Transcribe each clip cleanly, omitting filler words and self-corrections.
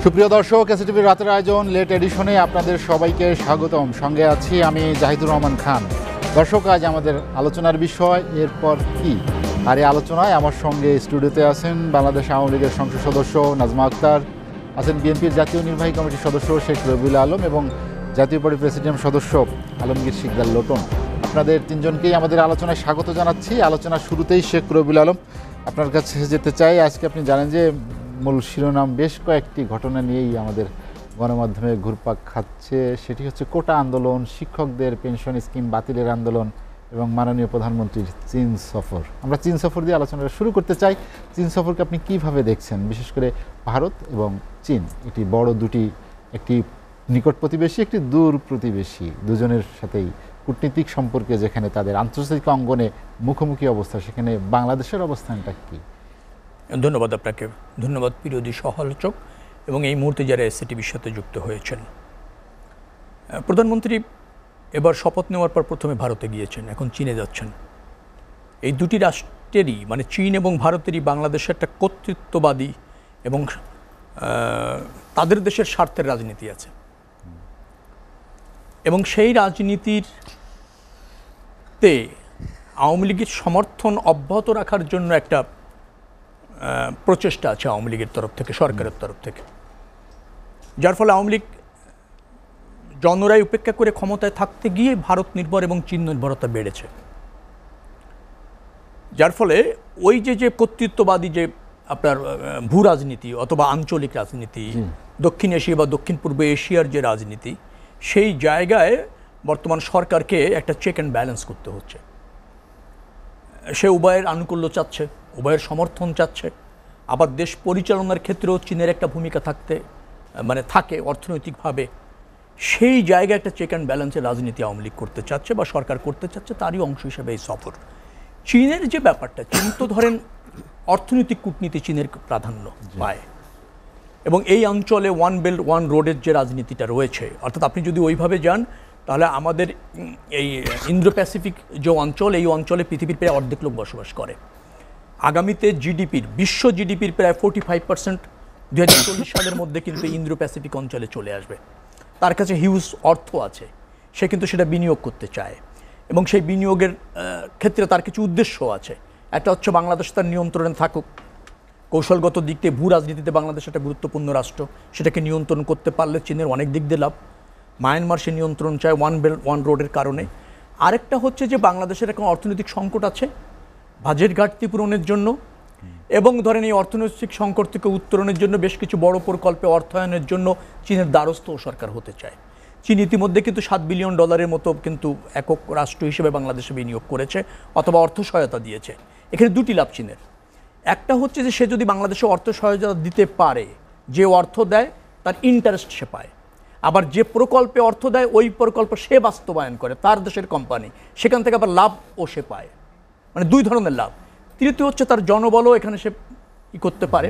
সুপ্রিয় দর্শক, এসটিভির রাতের আয়োজন লেট এডিশনে আপনাদের সবাইকে স্বাগতম। সঙ্গে আছি আমি জাহিদুর রহমান খান। দর্শক, আজ আমাদের আলোচনার বিষয় এরপর কি। আর এই আলোচনায় আমার সঙ্গে স্টুডিওতে আছেন বাংলাদেশ আওয়ামী লীগের সংসদ সদস্য নাজমা আক্তার, আছেন বিএনপির জাতীয় নির্বাহী কমিটির সদস্য শেখ রবিউল আলম এবং জাতীয় পার্টির প্রেসিডিয়াম সদস্য আলমগীর শিকদার লোটন। আপনাদের তিনজনকেই আমাদের আলোচনায় স্বাগত জানাচ্ছি। আলোচনার শুরুতেই শেখ রবিউল আলম, আপনার কাছে যেতে চাই। আজকে আপনি জানেন যে মূল শিরোনাম বেশ কয়েকটি ঘটনা নিয়েই আমাদের গণমাধ্যমে ঘুরপাক খাচ্ছে। সেটি হচ্ছে কোটা আন্দোলন, শিক্ষকদের পেনশন স্কিম বাতিলের আন্দোলন এবং মাননীয় প্রধানমন্ত্রীর চীন সফর। আমরা চীন সফর দিয়ে আলোচনাটা শুরু করতে চাই। চীন সফরকে আপনি কিভাবে দেখছেন? বিশেষ করে ভারত এবং চীন, এটি বড় দুটি, একটি নিকট প্রতিবেশী, একটি দূর প্রতিবেশী, দুজনের সাথেই কূটনীতিক সম্পর্কে যেখানে তাদের আন্তর্জাতিক অঙ্গনে মুখোমুখি অবস্থা, সেখানে বাংলাদেশের অবস্থানটা কী? ধন্যবাদ আপনাকে, ধন্যবাদ বিরোধী সহ-আলোচক এবং এই মুহূর্তে যারা এসটিভির সাথে যুক্ত হয়েছেন। প্রধানমন্ত্রী এবার শপথ নেওয়ার পর প্রথমে ভারতে গিয়েছেন, এখন চীনে যাচ্ছেন। এই দুটি রাষ্ট্রেরই, মানে চীন এবং ভারতেরই বাংলাদেশের একটা কর্তৃত্ববাদী এবং তাদের দেশের স্বার্থের রাজনীতি আছে এবং সেই রাজনীতিতে আওয়ামী লীগের সমর্থন অব্যাহত রাখার জন্য একটা প্রচেষ্টা আছে আওয়ামী লীগের তরফ থেকে, সরকারের তরফ থেকে, যার ফলে আওয়ামী লীগ জনরাই উপেক্ষা করে ক্ষমতায় থাকতে গিয়ে ভারত নির্ভর এবং চীন নির্ভরতা বেড়েছে। যার ফলে ওই যে কর্তৃত্ববাদী যে আপনার ভূ রাজনীতি অথবা আঞ্চলিক রাজনীতি, দক্ষিণ এশিয়া বা দক্ষিণ পূর্ব এশিয়ার যে রাজনীতি, সেই জায়গায় বর্তমান সরকারকে একটা চেক অ্যান্ড ব্যালেন্স করতে হচ্ছে। সে উভয়ের আনুকূল্য চাচ্ছে, উভয়ের সমর্থন চাচ্ছে, আবার দেশ পরিচালনার ক্ষেত্রেও চীনের একটা ভূমিকা থাকে অর্থনৈতিকভাবে। সেই জায়গায় একটা চেক অ্যান্ড ব্যালেন্সের রাজনীতি আওয়ামী লীগ করতে চাচ্ছে বা সরকার করতে চাচ্ছে, তারই অংশ হিসেবে এই সফর। চীনের যে ব্যাপারটা, চীন তো ধরেন অর্থনৈতিক কূটনীতি চীনের প্রাধান্য পায় এবং এই অঞ্চলে ওয়ান বেল্ট ওয়ান রোডের যে রাজনীতিটা রয়েছে, অর্থাৎ আপনি যদি ওইভাবে যান তাহলে আমাদের এই ইন্দো প্যাসিফিক যে অঞ্চল, এই অঞ্চলে পৃথিবীর প্রায় অর্ধেক লোক বসবাস করে। আগামীতে বিশ্ব জিডিপির প্রায় 45% 2040 সালের মধ্যে কিন্তু ইন্দো প্যাসিফিক অঞ্চলে চলে আসবে। তার কাছে হিউজ অর্থ আছে, সে কিন্তু সেটা বিনিয়োগ করতে চায় এবং সেই বিনিয়োগের ক্ষেত্রে তার কিছু উদ্দেশ্য আছে। একটা হচ্ছে বাংলাদেশ তার নিয়ন্ত্রণে থাকুক, কৌশলগত দিক থেকে ভূ রাজনীতিতে বাংলাদেশ একটা গুরুত্বপূর্ণ রাষ্ট্র, সেটাকে নিয়ন্ত্রণ করতে পারলে চীনের অনেক দিক দিয়ে লাভ। মায়ানমার সে নিয়ন্ত্রণ চায় ওয়ান বেল্ট ওয়ান রোডের কারণে। আরেকটা হচ্ছে যে বাংলাদেশের এখন অর্থনৈতিক সংকট আছে, বাজেট ঘাটতি পূরণের জন্য এবং ধরেন এই অর্থনৈতিক সংকট থেকে উত্তরণের জন্য বেশ কিছু বড় প্রকল্পে অর্থায়নের জন্য চীনের দ্বারস্থ সরকার হতে চায়। চীন ইতিমধ্যে কিন্তু $7 বিলিয়ন মতো কিন্তু একক রাষ্ট্র হিসেবে বাংলাদেশে বিনিয়োগ করেছে অথবা অর্থ সহায়তা দিয়েছে। এখানে দুটি লাভ চীনের। একটা হচ্ছে যে সে যদি বাংলাদেশে অর্থ সহায়তা দিতে পারে, যে অর্থ দেয় তার ইন্টারেস্ট সে পায়, আবার যে প্রকল্পে অর্থ দেয় ওই প্রকল্প সে বাস্তবায়ন করে, তার দেশের কোম্পানি, সেখান থেকে আবার লাভও সে পায়। মানে দুই ধরনের লাভ। তৃতীয় হচ্ছে তার জনবলও এখানে সে করতে পারে,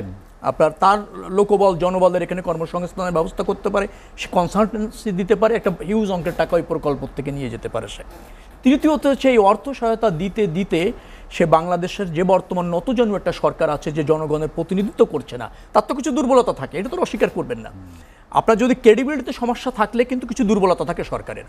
আপনার তার লোকবল জনবলের এখানে কর্মসংস্থানের ব্যবস্থা করতে পারে, সে কনসালটেন্সি দিতে পারে, একটা হিউজ অঙ্কের টাকা ওই প্রকল্প থেকে নিয়ে যেতে পারে সে। তৃতীয়ত হচ্ছে এই অর্থ সহায়তা দিতে দিতে সে বাংলাদেশের যে বর্তমান নতজন্ম একটা সরকার আছে, যে জনগণের প্রতিনিধিত্ব করছে না, তার তো কিছু দুর্বলতা থাকে, এটা তো অস্বীকার করবেন না। আপনার যদি ক্রেডিবিলিটিতে সমস্যা থাকলে কিন্তু কিছু দুর্বলতা থাকে সরকারের,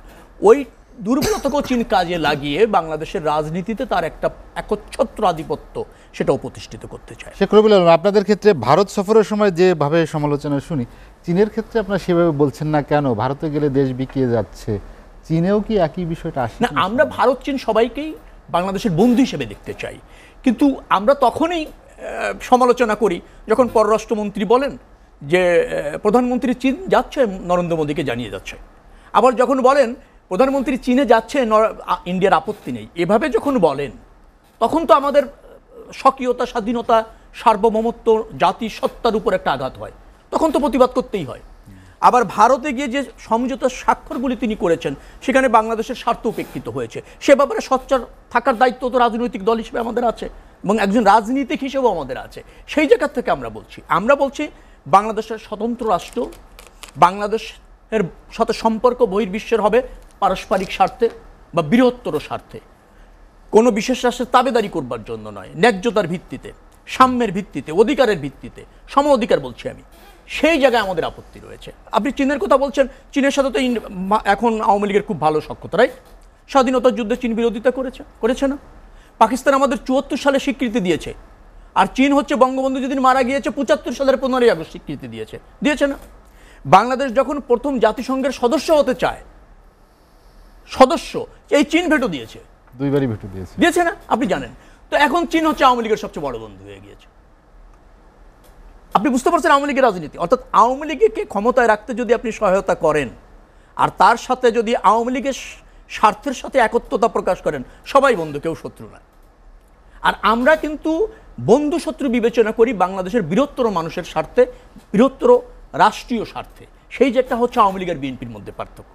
ওই দুর্বলতাকেও চীন কাজে লাগিয়ে বাংলাদেশের রাজনীতিতে তার একটা একচ্ছত্র আধিপত্য সেটাও প্রতিষ্ঠিত করতে চায়। শেখ রবিউল আলম, আপনাদের ক্ষেত্রে ভারত সফরের সময় যেভাবে সমালোচনা শুনি, চীনের ক্ষেত্রে আপনারা সেভাবে বলছেন না কেন? ভারতে গেলে দেশ বিকিয়ে যাচ্ছে, চীনেও কি একই বিষয়টা আসে? না, আমরা ভারত চীন সবাইকেই বাংলাদেশের বন্ধু হিসেবে দেখতে চাই, কিন্তু আমরা তখনই সমালোচনা করি যখন পররাষ্ট্রমন্ত্রী বলেন যে প্রধানমন্ত্রী চীন যাচ্ছে, নরেন্দ্র মোদীকে জানিয়ে যাচ্ছে। আবার যখন বলেন প্রধানমন্ত্রী চীনে যাচ্ছে, ইন্ডিয়ার আপত্তি নেই, এভাবে যখন বলেন তখন তো আমাদের স্বকীয়তা, স্বাধীনতা, সার্বভৌমত্ব, জাতিসত্তার উপর একটা আঘাত হয়, তখন তো প্রতিবাদ করতেই হয়। আবার ভারতে গিয়ে যে সমঝোতার স্বাক্ষরগুলি তিনি করেছেন, সেখানে বাংলাদেশের স্বার্থ উপেক্ষিত হয়েছে, সে ব্যাপারে সোচ্চার থাকার দায়িত্ব তো রাজনৈতিক দল হিসেবে আমাদের আছে এবং একজন রাজনীতিক হিসেবেও আমাদের আছে। সেই জায়গা থেকে আমরা বলছি বাংলাদেশের স্বতন্ত্র রাষ্ট্র, বাংলাদেশের সাথে সম্পর্ক বহির্বিশ্বের হবে পারস্পরিক স্বার্থে বা বৃহত্তর স্বার্থে, কোনো বিশেষ রাষ্ট্রের তাবেদারি করবার জন্য নয়, ন্যায্যতার ভিত্তিতে, সাম্যের ভিত্তিতে, অধিকারের ভিত্তিতে, সম অধিকার বলছি আমি, সেই জায়গায় আমাদের আপত্তি রয়েছে। আপনি চীনের কথা বলছেন, চীনের সাথে তো এখন আওয়ামী লীগের খুব ভালো সখ্যতা, রাইট? স্বাধীনতার যুদ্ধে চীন বিরোধিতা করেছে না? পাকিস্তান আমাদের 74 সালে স্বীকৃতি দিয়েছে, আর চীন হচ্ছে বঙ্গবন্ধু যেদিন মারা গিয়েছে 75 সালের 15ই আগস্ট স্বীকৃতি দিয়েছে না? বাংলাদেশ যখন প্রথম জাতিসংঘের সদস্য হতে চায়, এই চীন ভেটো দিয়েছে, দুইবারই ভেটো দিয়েছে না? আপনি জানেন তো। এখন চীন হচ্ছে আওয়ামী লীগের সবচেয়ে বড় বন্ধু হয়ে গিয়েছে। আপনি বুঝতে পারছেন আওয়ামী লীগের রাজনীতি, অর্থাৎ আওয়ামী লীগকে ক্ষমতায় রাখতে যদি আপনি সহায়তা করেন আর তার সাথে যদি আওয়ামী লীগের স্বার্থের সাথে একত্রতা প্রকাশ করেন, সবাই বন্ধু, কেউ শত্রু নয়। আর আমরা কিন্তু বন্ধু শত্রু বিবেচনা করি বাংলাদেশের বৃহত্তর মানুষের স্বার্থে, বৃহত্তর রাষ্ট্রীয় স্বার্থে। সেই যে একটা হচ্ছে আওয়ামী লীগের বিএনপির মধ্যে পার্থক্য,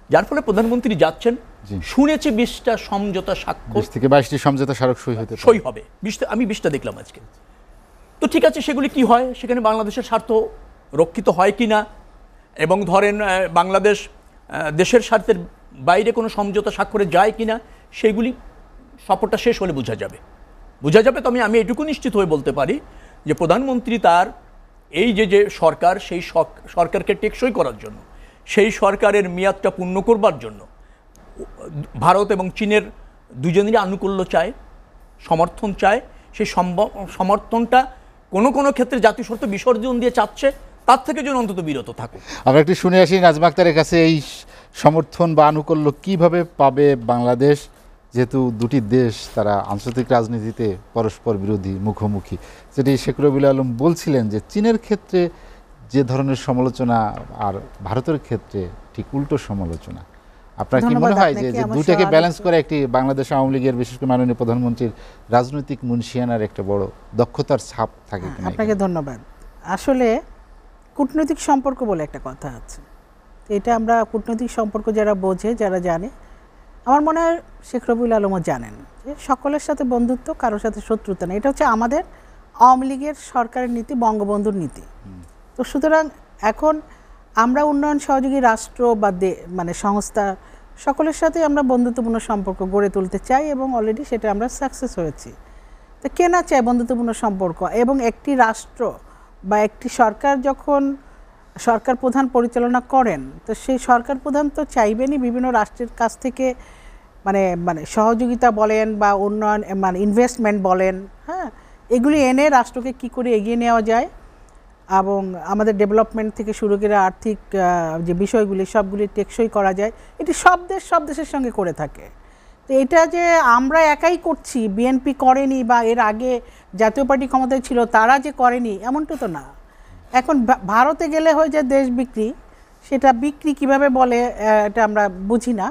যার ফলে প্রধানমন্ত্রী যাচ্ছেন, শুনেছে 20টা সমঝোতা স্বাক্ষর, 20 থেকে 22টি সমঝোতা স্মারক সই হবে। আমি 20টা দেখলাম আজকে। তো ঠিক আছে, সেগুলি কি হয়, সেখানে বাংলাদেশের স্বার্থ রক্ষিত হয় কি না, এবং ধরেন বাংলাদেশ দেশের স্বার্থের বাইরে কোনো সমঝোতা স্বাক্ষরে যায় কিনা, সেগুলি সফরটা শেষ হলে বোঝা যাবে। তো আমি এটুকু নিশ্চিত হয়ে বলতে পারি যে প্রধানমন্ত্রী তার এই যে সরকার, সেই সরকারকে টেকসই করার জন্য, সেই সরকারের মেয়াদটা পূর্ণ করবার জন্য ভারত এবং চীনের দুজনেরই আনুকূল্য চায়, সমর্থন চায়। সেই সমর্থনটা কোনো ক্ষেত্রে জাতীয় স্বার্থ বিসর্জন দিয়ে চাচ্ছে, তার থেকে যেন অন্তত বিরত থাকুক। আমরা একটু শুনে আসি নাজমা আক্তারের কাছে, এই সমর্থন বা আনুকূল্য কিভাবে পাবে বাংলাদেশ, যেহেতু দুটি দেশ তারা আন্তর্জাতিক রাজনীতিতে পরস্পর বিরোধী, মুখোমুখি। যেটি শেখ রবিউল আলম বলছিলেন যে চীনের ক্ষেত্রে যে ধরনের সমালোচনা আর ভারতের ক্ষেত্রে ঠিক উল্টো সমালোচনা। আপনার কি মনে হয় যে দুটাকে ব্যালেন্স করে একটি বাংলাদেশ আওয়ামী লীগের, বিশেষ করে মাননীয় প্রধানমন্ত্রীর রাজনৈতিক মুনশিয়ানার একটা বড় দক্ষতার ছাপ থাকে কিনা? আপনাকে ধন্যবাদ। আসলে কূটনৈতিক সম্পর্ক বলে একটা কথা আছে, এটা আমরা কূটনৈতিক সম্পর্ক যারা বোঝে, যারা জানে, আমার মনে হয় শেখ রবিউল আলমও জানেন যে সকলের সাথে বন্ধুত্ব, কারোর সাথে শত্রুতা নেই। এটা হচ্ছে আমাদের আওয়ামী লীগের সরকারের নীতি, বঙ্গবন্ধুর নীতি। তো সুতরাং এখন আমরা উন্নয়ন সহযোগী রাষ্ট্র বা মানে সংস্থা সকলের সাথে আমরা বন্ধুত্বপূর্ণ সম্পর্ক গড়ে তুলতে চাই, এবং অলরেডি সেটা আমরা সাকসেস হয়েছি। তো কে না চায় বন্ধুত্বপূর্ণ সম্পর্ক? এবং একটি রাষ্ট্র বা একটি সরকার যখন সরকার প্রধান পরিচালনা করেন, তো সেই সরকার প্রধান তো চাইবেনই বিভিন্ন রাষ্ট্রের কাছ থেকে মানে সহযোগিতা বলেন বা উন্নয়ন, মানে ইনভেস্টমেন্ট বলেন, হ্যাঁ, এগুলি এনে রাষ্ট্রকে কি করে এগিয়ে নেওয়া যায়, এবং আমাদের ডেভেলপমেন্ট থেকে শুরু করে আর্থিক যে বিষয়গুলি সবগুলি টেকসই করা যায়, এটি সব দেশের সঙ্গে করে থাকে। তো এটা যে আমরা একাই করছি, বিএনপি করেনি, বা এর আগে জাতীয় পার্টি ক্ষমতায় ছিল তারা যে করেনি, এমনটা তো না। এখন ভারতে গেলে হয়ে যায় দেশ বিক্রি, সেটা বিক্রি কিভাবে বলে এটা আমরা বুঝি না।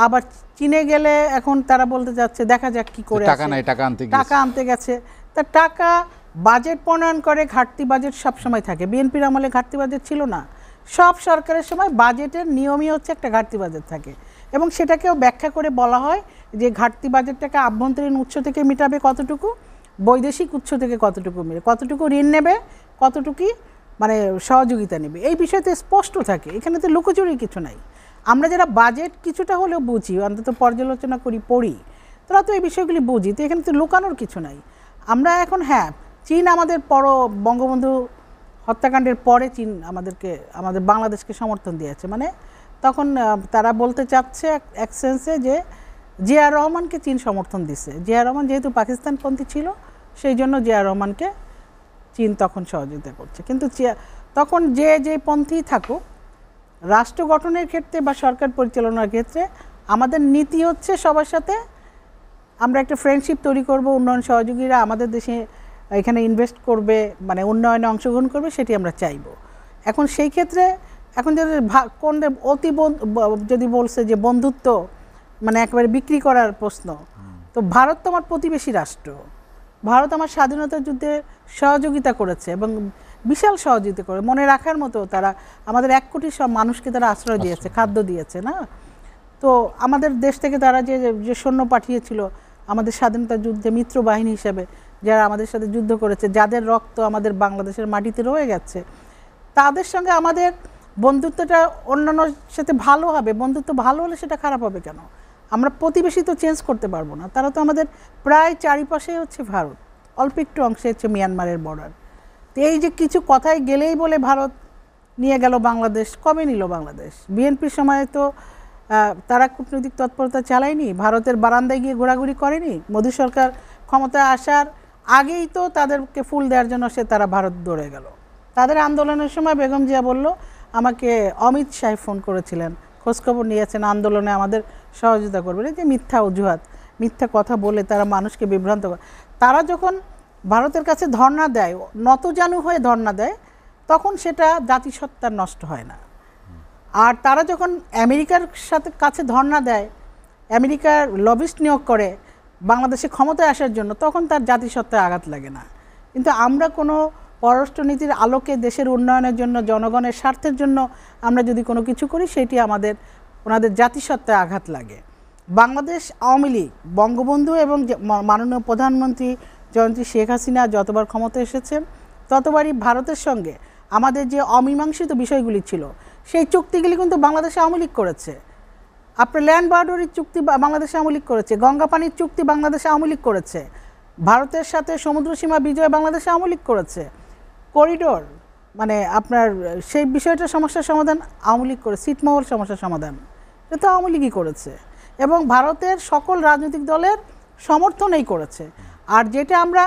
আবার চীনে গেলে এখন তারা বলতে যাচ্ছে দেখা যাক কি করে, টাকা আনতে গেছে। তা টাকা বাজেট প্রণয়ন করে, ঘাটতি বাজেট সবসময় থাকে। বিএনপির আমলে ঘাটতি বাজেট ছিল না, সব সরকারের সময় বাজেটের নিয়মই হচ্ছে একটা ঘাটতি বাজেট থাকে, এবং সেটাকেও ব্যাখ্যা করে বলা হয় যে ঘাটতি বাজেটটাকে আভ্যন্তরীণ উৎস থেকে মেটাবে কতটুকু, বৈদেশিক উৎস থেকে কতটুকু মেরে, কতটুকু ঋণ নেবে, কতটুকু মানে সহযোগিতা নেবে, এই বিষয়তে স্পষ্ট থাকে। এখানে তো লুকোচুরির কিছু নাই। আমরা যারা বাজেট কিছুটা হলেও বুঝি, অন্তত পর্যালোচনা করি, পড়ি, তারা তো এই বিষয়গুলি বুঝি। তো এখানে তো লুকানোর কিছু নাই। আমরা এখন, হ্যাঁ, চীন আমাদের বঙ্গবন্ধু হত্যাকাণ্ডের পরে চীন আমাদের বাংলাদেশকে সমর্থন দিয়েছে, মানে তখন তারা বলতে চাচ্ছে এক সেন্সে যে জিয়া রহমানকে চীন সমর্থন দিচ্ছে। জিয়া রহমান যেহেতু পাকিস্তানপন্থী ছিল, সেই জন্য জিয়া রহমানকে চীন তখন সহযোগিতা করছে। কিন্তু তখন যে পন্থী থাকুক, রাষ্ট্র গঠনের ক্ষেত্রে বা সরকার পরিচালনার ক্ষেত্রে আমাদের নীতি হচ্ছে সবার সাথে আমরা একটা ফ্রেন্ডশিপ তৈরি করব, উন্নয়ন সহযোগীরা আমাদের দেশে এখানে ইনভেস্ট করবে, মানে উন্নয়নে অংশগ্রহণ করবে, সেটি আমরা চাইব। এখন সেই ক্ষেত্রে এখন যদি যদি বলছে যে বন্ধুত্ব মানে একেবারে বিক্রি করার প্রশ্ন, তো ভারত তো আমার প্রতিবেশী রাষ্ট্র। ভারত আমার স্বাধীনতা যুদ্ধে সহযোগিতা করেছে এবং বিশাল সহযোগিতা করে, মনে রাখার মতো। তারা আমাদের 1 কোটি সব মানুষকে তারা আশ্রয় দিয়েছে, খাদ্য দিয়েছে না। তো আমাদের দেশ থেকে তারা যে সৈন্য পাঠিয়েছিল আমাদের স্বাধীনতা যুদ্ধে মিত্র বাহিনী হিসেবে, যারা আমাদের সাথে যুদ্ধ করেছে, যাদের রক্ত আমাদের বাংলাদেশের মাটিতে রয়ে গেছে, তাদের সঙ্গে আমাদের বন্ধুত্বটা অন্যান্যর সাথে ভালো হবে। বন্ধুত্ব ভালো হলে সেটা খারাপ হবে কেন? আমরা প্রতিবেশী তো চেঞ্জ করতে পারবো না। তারা তো আমাদের প্রায় চারিপাশে হচ্ছে ভারত, অল্প একটু অংশে হচ্ছে মিয়ানমারের বর্ডার। তো এই যে কিছু কথায় গেলেই বলে ভারত নিয়ে গেল বাংলাদেশ, কবে নিল বাংলাদেশ? বিএনপির সময় তো তারা কূটনৈতিক তৎপরতা চালায়নি, ভারতের বারান্দায় গিয়ে ঘোরাঘুরি করেনি। মোদী সরকার ক্ষমতায় আসার আগেই তো তাদেরকে ফুল দেওয়ার জন্য তারা ভারত দৌড়ে গেল। তাদের আন্দোলনের সময় বেগম জিয়া বলল, আমাকে অমিত শাহ ফোন করেছিলেন, খোঁজখবর নিয়েছেন, আন্দোলনে আমাদের সহযোগিতা করবেন। এই যে মিথ্যা অজুহাত, মিথ্যা কথা বলে তারা মানুষকে বিভ্রান্ত করে। তারা যখন ভারতের কাছে ধর্ণা দেয়, নতজানু হয়ে ধর্ণা দেয়, তখন সেটা জাতিসত্তার নষ্ট হয় না। আর তারা যখন আমেরিকার কাছে ধর্ণা দেয়, আমেরিকার লবিস্ট নিয়োগ করে বাংলাদেশে ক্ষমতায় আসার জন্য, তখন তার জাতিসত্তায় আঘাত লাগে না। কিন্তু আমরা কোনো পররাষ্ট্রনীতির আলোকে দেশের উন্নয়নের জন্য, জনগণের স্বার্থের জন্য আমরা যদি কোনো কিছু করি, সেটি ওনাদের জাতিসত্তায় আঘাত লাগে। বাংলাদেশ আওয়ামী লীগ, বঙ্গবন্ধু এবং মাননীয় প্রধানমন্ত্রী জয়ন্তী শেখ হাসিনা যতবার ক্ষমতা এসেছেন, ততবারই ভারতের সঙ্গে আমাদের যে অমীমাংসিত বিষয়গুলি ছিল, সেই চুক্তিগুলি কিন্তু বাংলাদেশ আওয়ামী লীগ করেছে। আপনার ল্যান্ড বাউন্ডারির চুক্তি বাংলাদেশ আওয়ামী লীগ করেছে, গঙ্গা পানির চুক্তি বাংলাদেশ আওয়ামী লীগ করেছে, ভারতের সাথে সমুদ্র সীমা বিজয় বাংলাদেশ আওয়ামী লীগ করেছে, করিডোর মানে আপনার সেই বিষয়টার সমস্যার সমাধান আওয়ামী লীগ করে, ছিটমহল সমস্যার সমাধান এটা আওয়ামী লীগই করেছে এবং ভারতের সকল রাজনৈতিক দলের সমর্থনেই করেছে। আর যেটা আমরা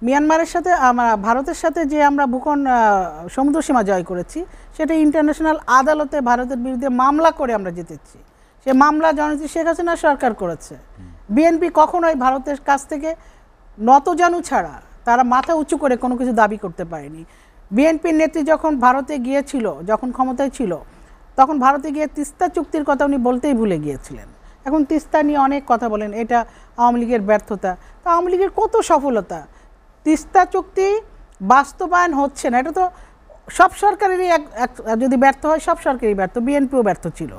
মিয়ানমারের সাথে, ভারতের সাথে যে আমরা সমুদ্র সীমা জয় করেছি, সেটা ইন্টারন্যাশনাল আদালতে ভারতের বিরুদ্ধে মামলা করে আমরা জিতেছি। সে মামলা জননেত্রী শেখ হাসিনা সরকার করেছে। বিএনপি কখনোই ভারতের কাছ থেকে নতজানু ছাড়া তারা মাথা উঁচু করে কোনো কিছু দাবি করতে পারেনি। বিএনপির নেত্রী যখন ভারতে গিয়েছিল, যখন ক্ষমতায় ছিল, তখন ভারতে গিয়ে তিস্তা চুক্তির কথা উনি বলতেই ভুলে গিয়েছিলেন। এখন তিস্তা নিয়ে অনেক কথা বলেন, এটা আওয়ামী লীগের ব্যর্থতা। তো আওয়ামী লীগের কত সফলতা, তিস্তা চুক্তি বাস্তবায়ন হচ্ছে না, এটা তো সব সরকারেরই যদি ব্যর্থ হয়, সব সরকারই ব্যর্থ, বিএনপিও ব্যর্থ ছিল,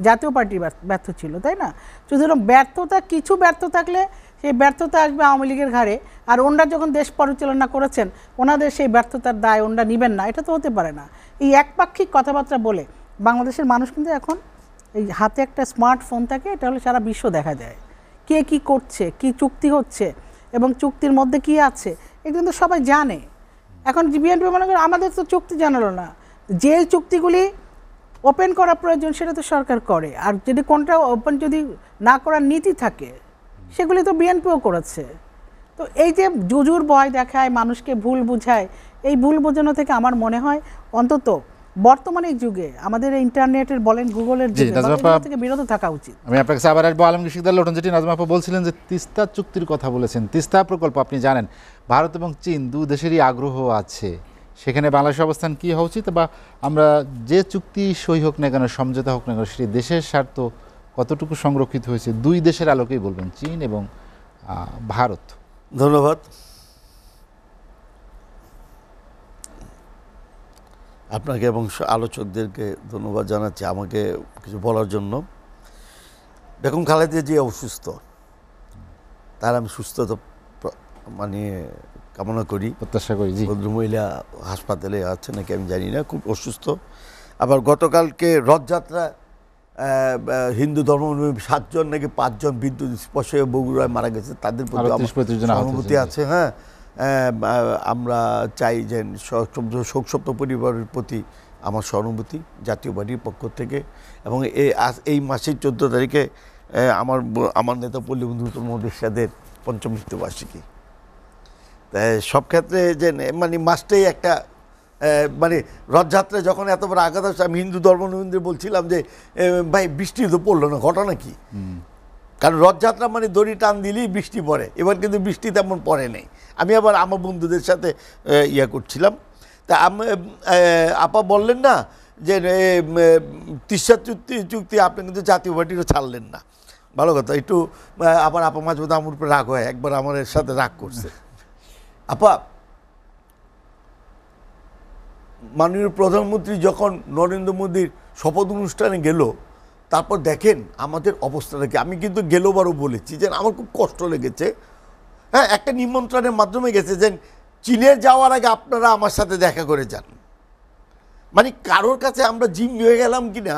জাতীয় পার্টি ব্যর্থ ছিল, তাই না? সুতরাং ব্যর্থতা, কিছু ব্যর্থ থাকলে সেই ব্যর্থতা আসবে আওয়ামী লীগের ঘাড়ে। আর ওনারা যখন দেশ পরিচালনা করেছেন, ওনাদের সেই ব্যর্থতার দায় ওনারা নেবেন না, এটা তো হতে পারে না। এই একপাক্ষিক কথাবার্তা বলে বাংলাদেশের মানুষ কিন্তু এখন এই হাতে একটা স্মার্টফোন থাকে, এটা হলে সারা বিশ্ব দেখা যায় কে কি করছে, কি চুক্তি হচ্ছে এবং চুক্তির মধ্যে কি আছে, এটা কিন্তু সবাই জানে। এখন বিএনপি মনে করে আমাদের তো চুক্তি জানালো না, যে চুক্তিগুলি ওপেন করা প্রয়োজন সেটা তো সরকার করে, আর যদি কোনটা ওপেন যদি না করার নীতি থাকে, সেগুলি তো বিএনপিও করেছে। তো এই যে জুজুর ভয় দেখায়, মানুষকে ভুল বুঝায়, এই ভুল বোঝানো থেকে আমার মনে হয় অন্তত বর্তমানে যুগে আমাদের ইন্টারনেটের বলেন, গুগলের যুগে থেকে বিরত থাকা উচিত। আমি আপনার কাছে আবার আসবো। আলমগীর সিকদার লটন, যেটি নাজমা আপা বলছিলেন যে তিস্তা চুক্তির কথা বলেছেন, তিস্তা প্রকল্প আপনি জানেন ভারত এবং চীন দু দেশেরই আগ্রহ আছে, সেখানে বাংলাদেশের অবস্থান কী হওয়া উচিত, বা আমরা যে চুক্তি সই হোক না কেন, সমঝোতা হোক না কেন, সেটি দেশের স্বার্থ কতটুকু সংরক্ষিত হয়েছে, দুই দেশের আলোকেই বলবেন, চীন এবং ভারত। ধন্যবাদ। আপনাকে এবং আলোচকদেরকে ধন্যবাদ জানাচ্ছি আমাকে কিছু বলার জন্য। বেগম খালেদা জিয়া অসুস্থ, তার আমি সুস্থতা মানে কামনা করি, প্রত্যাশা করি। জি, ভদ্রমহিলা হাসপাতালে আছে নাকি আমি জানি না, খুব অসুস্থ। আবার গতকালকে রথযাত্রা, হিন্দু ধর্মাবলম্বী 7 জন নাকি 5 জন বিদ্যুৎ স্পর্শে বগুড়ায় মারা গেছে, তাদের প্রতি আমার সহানুভূতি আছে। হ্যাঁ, আমরা চাই যে শোকসপ্ত পরিবারের প্রতি আমার সহানুভূতি জাতীয় পার্টির পক্ষ থেকে। এবং এই মাসের 14 তারিখে আমার নেতা পল্লী বন্ধু মোহাম্মদ এরশাদের 5ম মৃত্যুবার্ষিকী। তাই সব ক্ষেত্রে যে মানে মাসটাই একটা মানে রথযাত্রায় যখন এত বড় আঘাত আসছে, আমি হিন্দু ধর্মাবলম্বীদের বলছিলাম যে ভাই বৃষ্টি তো পড়লো না, ঘটনা কি? কারণ রথযাত্রা মানে দড়ি টান দিলেই বৃষ্টি পড়ে, এবার কিন্তু বৃষ্টি তেমন পড়ে নেই। আমি আবার আমার বন্ধুদের সাথে ইয়া করছিলাম, তা আপা বললেন না যে তিস্তা চুক্তি আপনি কিন্তু জাতীয় পার্টিরও ছাড়লেন না, ভালো কথা। একটু আবার আপা মাঝে মধ্যে আমার উপরে রাগ হয়, একবার আমার সাথে রাগ করছে। আপা, মাননীয় প্রধানমন্ত্রী যখন নরেন্দ্র মোদীর শপথ অনুষ্ঠানে গেল, তারপর দেখেন আমাদের অবস্থাটা কি। আমি কিন্তু গেলোবারও বলেছি যে আমার খুব কষ্ট লেগেছে। হ্যাঁ, একটা নিমন্ত্রণের মাধ্যমে গেছে যে চীনের যাওয়ার আগে আপনারা আমার সাথে দেখা করে যান। মানে কারোর কাছে আমরা জিম্মি হয়ে গেলাম কিনা,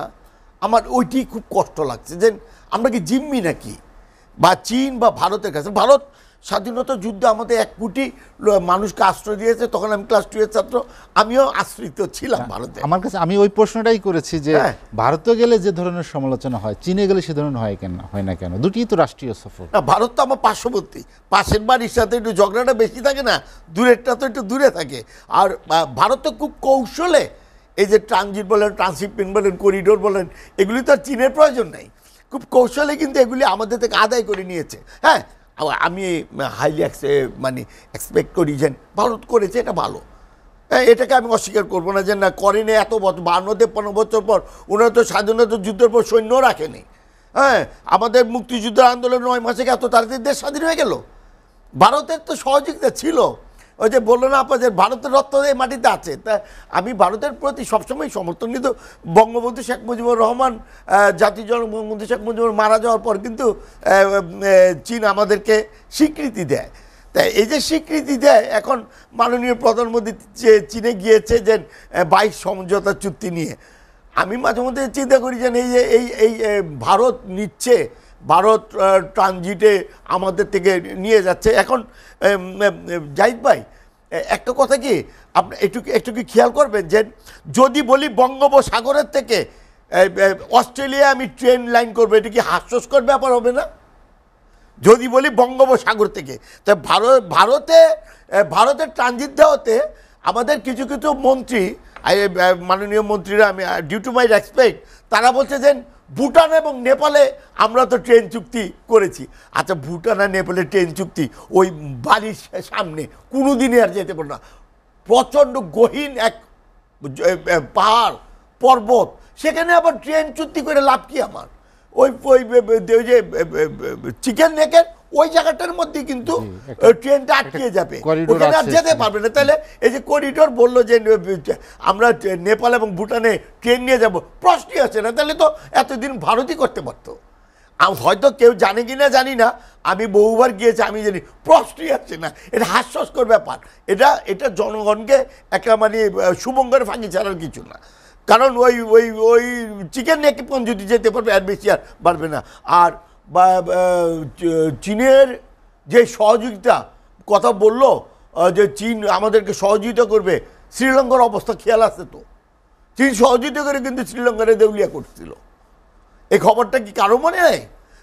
আমার ওইটি খুব কষ্ট লাগছে যে আমরা কি জিম্মি নাকি, বা চীন বা ভারতের কাছে। ভারত স্বাধীনতা যুদ্ধে আমাদের 1 কোটি মানুষকে আশ্রয় দিয়েছে, তখন আমি ক্লাস 2 এর ছাত্র, আমিও আশ্রিত ছিলাম ভারতে। আমার কাছে আমি ওই প্রশ্নটাই করেছি যে হ্যাঁ। ভারতে গেলে যে ধরনের সমালোচনা হয়, চীনে গেলে সে ধরনের হয় না কেন? দুটিই তো রাষ্ট্রীয় সফর। না, ভারত তো আমার পার্শ্ববর্তী, পাশের বাড়ির সাথে একটু ঝগড়াটা বেশি থাকে না, দূরেরটা তো একটু দূরে থাকে। আর ভারত তো খুব কৌশলে এই যে ট্রানজিট বলেন, ট্রান্সশিপমেন্ট বলেন, করিডোর বলেন, এগুলি তো আর চীনের প্রয়োজন নেই, খুব কৌশলে কিন্তু এগুলি আমাদের থেকে আদায় করে নিয়েছে। হ্যাঁ, আমি হাইলি মানে এক্সপেক্ট করি যে ভারত করেছে, এটা ভালো। হ্যাঁ, এটাকে আমি অস্বীকার করবো না যে না করেনি। এত বছর 52-53 বছর পর ওনারা তো স্বাধীনতা যুদ্ধের পর সৈন্য রাখেনি। হ্যাঁ, আমাদের মুক্তিযুদ্ধের আন্দোলন 9 মাসে এত তাড়াতাড়ি দেশ স্বাধীন হয়ে গেল। ভারতের তো সহযোগিতা ছিল। ওই যে বললো না আপনাদের ভারতের রক্ত এই মাটিতে আছে, তা আমি ভারতের প্রতি সবসময় সমর্থন। কিন্তু বঙ্গবন্ধু শেখ মুজিবুর রহমান, জাতির জনক বঙ্গবন্ধু শেখ মুজিবুর মারা যাওয়ার পর কিন্তু চীন আমাদেরকে স্বীকৃতি দেয়। তাই এই যে স্বীকৃতি দেয়, এখন মাননীয় প্রধানমন্ত্রী চীনে গিয়েছে যে 22 সমঝোতা চুক্তি নিয়ে। আমি মাঝে মধ্যে চিন্তা করি যে এই যে এই ভারত নিচ্ছে, ভারত ট্রানজিটে আমাদের থেকে নিয়ে যাচ্ছে। এখন জাহিদ ভাই, একটা কথা কি আপনি একটু কি খেয়াল করবেন যে যদি বলি বঙ্গোপসাগরের থেকে অস্ট্রেলিয়া আমি ট্রেন লাইন করবো, এটা কি হাস্যস্কর ব্যাপার হবে না? যদি বলি বঙ্গোপসাগর থেকে, তা ভারতের ট্রানজিট দেওয়াতে আমাদের কিছু কিছু মন্ত্রী, মাননীয় মন্ত্রীরা, আমি ডিউ টু মাই রেসপেক্ট, তারা বলছে যে ভুটান এবং নেপালে আমরা তো ট্রেন চুক্তি করেছি। আচ্ছা, ভুটান আর নেপালের ট্রেন চুক্তি ওই বাড়ির সামনে কোনো দিনই আর যেতে পারো না। প্রচণ্ড গহীন এক পাহাড় পর্বত, সেখানে আবার ট্রেন চুক্তি করে লাভ কি আমার? ওই যে চিকেন নেকের ওই জায়গাটার মধ্যে কিন্তু ট্রেনটা আটকে যাবে, ওখানে আর যেতে পারবে না। তাহলে এই যে করিডোর বললো যে আমরা নেপাল এবং ভুটানে ট্রেন নিয়ে যাব, প্রশ্নই আছে না। তাহলে তো এতদিন ভারতই করতে পারতো। হয়তো কেউ জানে কি না জানি না, আমি বহুবার গিয়েছি, আমি জানি প্রশ্নই আসছে না। এটা হাস্যস্কর ব্যাপার। এটা জনগণকে একটা মানে শুভঙ্কর ফাঁকি ছাড়ার কিছু না। কারণ ওই চিকেন নেক যদি যেতে পারবে, আর বেশি আর পারবে না। আর চীনের যে সহযোগিতা কথা বললো যে চীন আমাদেরকে সহযোগিতা করবে, শ্রীলঙ্কার অবস্থা খেয়াল আছে তো? চীন সহযোগিতা করে কিন্তু শ্রীলঙ্কারে দেউলিয়া করছিল। এই খবরটা কি কারো মনে নেই?